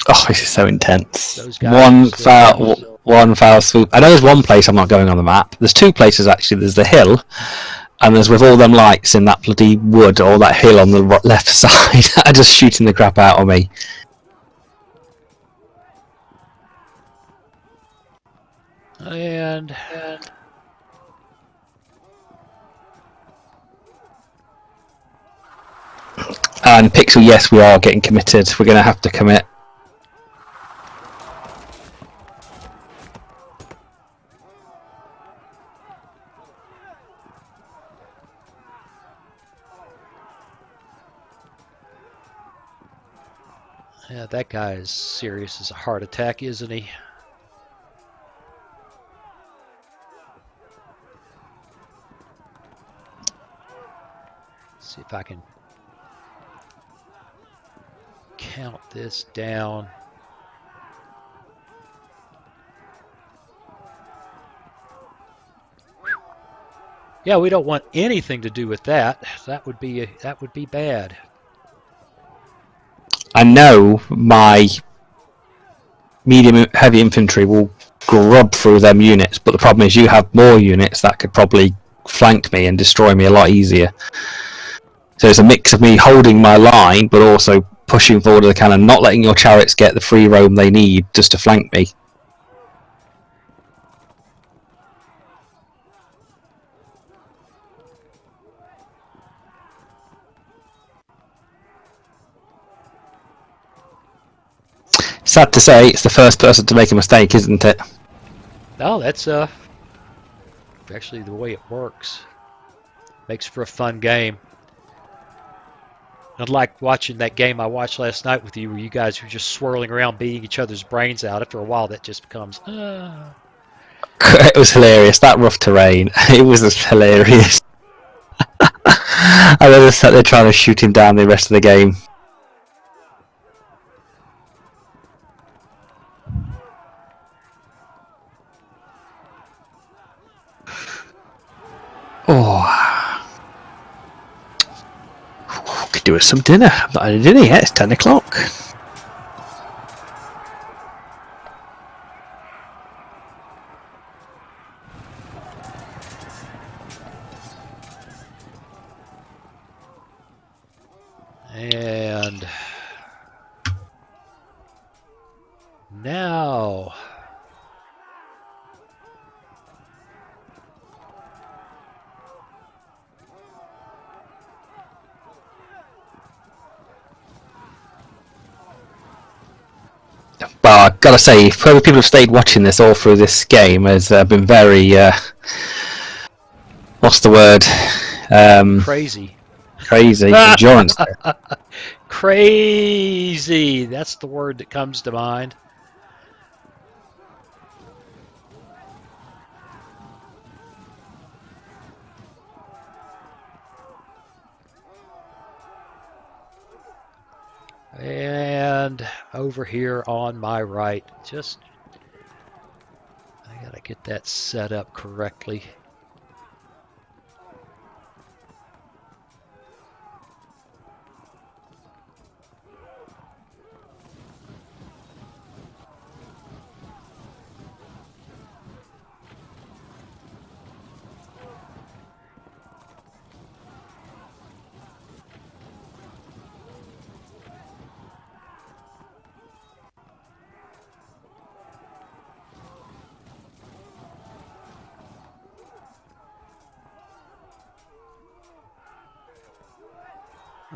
Speaker 2: Oh, this is so intense. One foul swoop. I know there's one place I'm not going on the map. There's two places actually. There's the hill, And as with all them lights in that bloody wood or that hill on the left side, are just shooting the crap out of me.
Speaker 1: And
Speaker 2: Pixel, yes, we are getting committed. We're going to have to commit.
Speaker 1: yeah, that guy is serious as a heart attack, isn't he? See if I can count this down. Yeah, we don't want anything to do with that. That would be bad.
Speaker 2: I know my medium heavy infantry will grub through them units, but the problem is you have more units that could probably flank me and destroy me a lot easier. So it's a mix of me holding my line, but also pushing forward the cannon, not letting your chariots get the free roam they need just to flank me. Sad to say, it's the first person to make a mistake, isn't it?
Speaker 1: No, that's actually the way it works. Makes for a fun game. Unlike watching that game I watched last night with you, where you guys were just swirling around, beating each other's brains out. After a while, that just becomes.
Speaker 2: It was hilarious. That rough terrain, it was just hilarious. I just sat there trying to shoot him down the rest of the game. Oh, could do with some dinner. I've not had a dinner yet. It's 10 o'clock.
Speaker 1: And now.
Speaker 2: But I've got to say, whoever people have stayed watching this all through this game has been very, what's the word?
Speaker 1: Crazy.
Speaker 2: Crazy. Endurance.
Speaker 1: Crazy. That's the word that comes to mind. And over here on my right, I gotta get that set up correctly.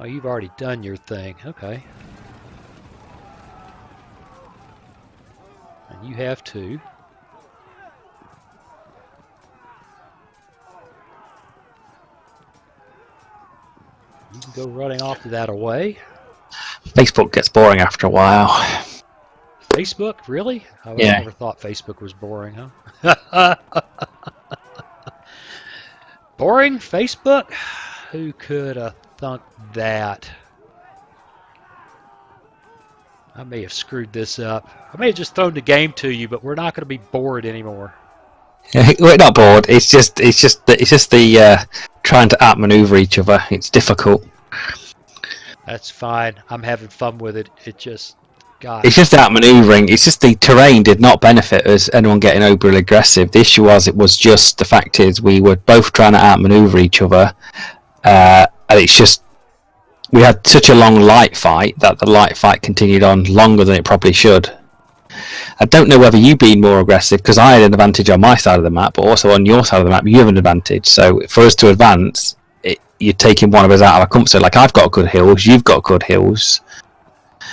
Speaker 1: Oh, you've already done your thing. Okay. And you have too. You can go running off to that away.
Speaker 2: Facebook gets boring after a while.
Speaker 1: Facebook? Really? I
Speaker 2: Yeah.
Speaker 1: never thought Facebook was boring, huh? Boring? Facebook? Who could have thunk that? I may have screwed this up. I may have just thrown the game to you, but we're not going to be bored anymore.
Speaker 2: We're not bored. It's just the trying to outmaneuver each other. It's difficult.
Speaker 1: That's fine. I'm having fun with it. It just
Speaker 2: It's just outmaneuvering. It's just the terrain did not benefit us anyone getting overly aggressive. The issue was it was just the fact is we were both trying to outmaneuver each other, and it's just we had such a long light fight that the light fight continued on longer than it probably should. I don't know whether you've been more aggressive because I had an advantage on my side of the map, but also on your side of the map you have an advantage. So for us to advance, you're taking one of us out of our comfort zone. Like I've got good hills, you've got good hills.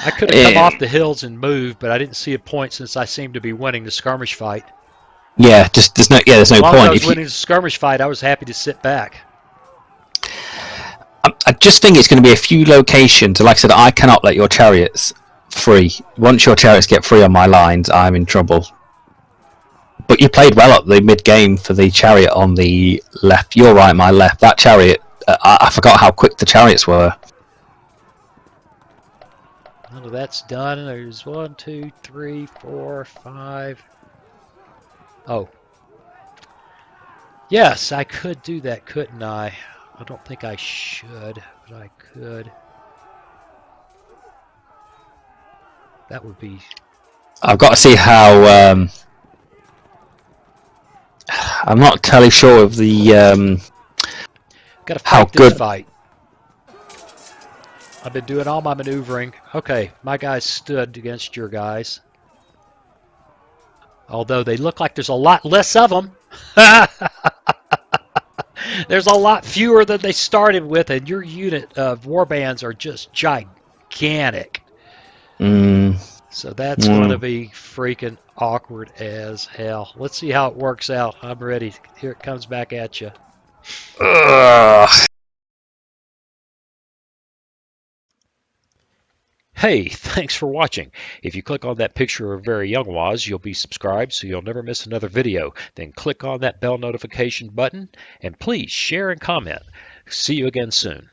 Speaker 1: I could have come off the hills and moved, but I didn't see a point since I seemed to be winning the skirmish fight.
Speaker 2: Yeah, there's no point.
Speaker 1: As long as I was winning the skirmish fight, I was happy to sit back.
Speaker 2: I just think it's going to be a few locations. Like I said, I cannot let your chariots free. Once your chariots get free on my lines, I'm in trouble. But you played well at the mid-game for the chariot on the left. Your right, my left. That chariot, I forgot how quick the chariots were.
Speaker 1: Well, that's done. There's 1, 2, 3, 4, 5. Oh. Yes, I could do that, couldn't I? I don't think I should, but I could. That would be...
Speaker 2: I've got to see how... I'm not entirely sure of the...
Speaker 1: Got to fight this fight. I've been doing all my maneuvering. Okay, my guys stood against your guys. Although they look like there's a lot less of them. There's a lot fewer than they started with, and your unit of warbands are just gigantic. So that's going to be freaking awkward as hell. Let's see how it works out. I'm ready. Here it comes back at you. Hey, thanks for watching. If you click on that picture of very young Waz, you'll be subscribed so you'll never miss another video. Then click on that bell notification button and please share and comment. See you again soon.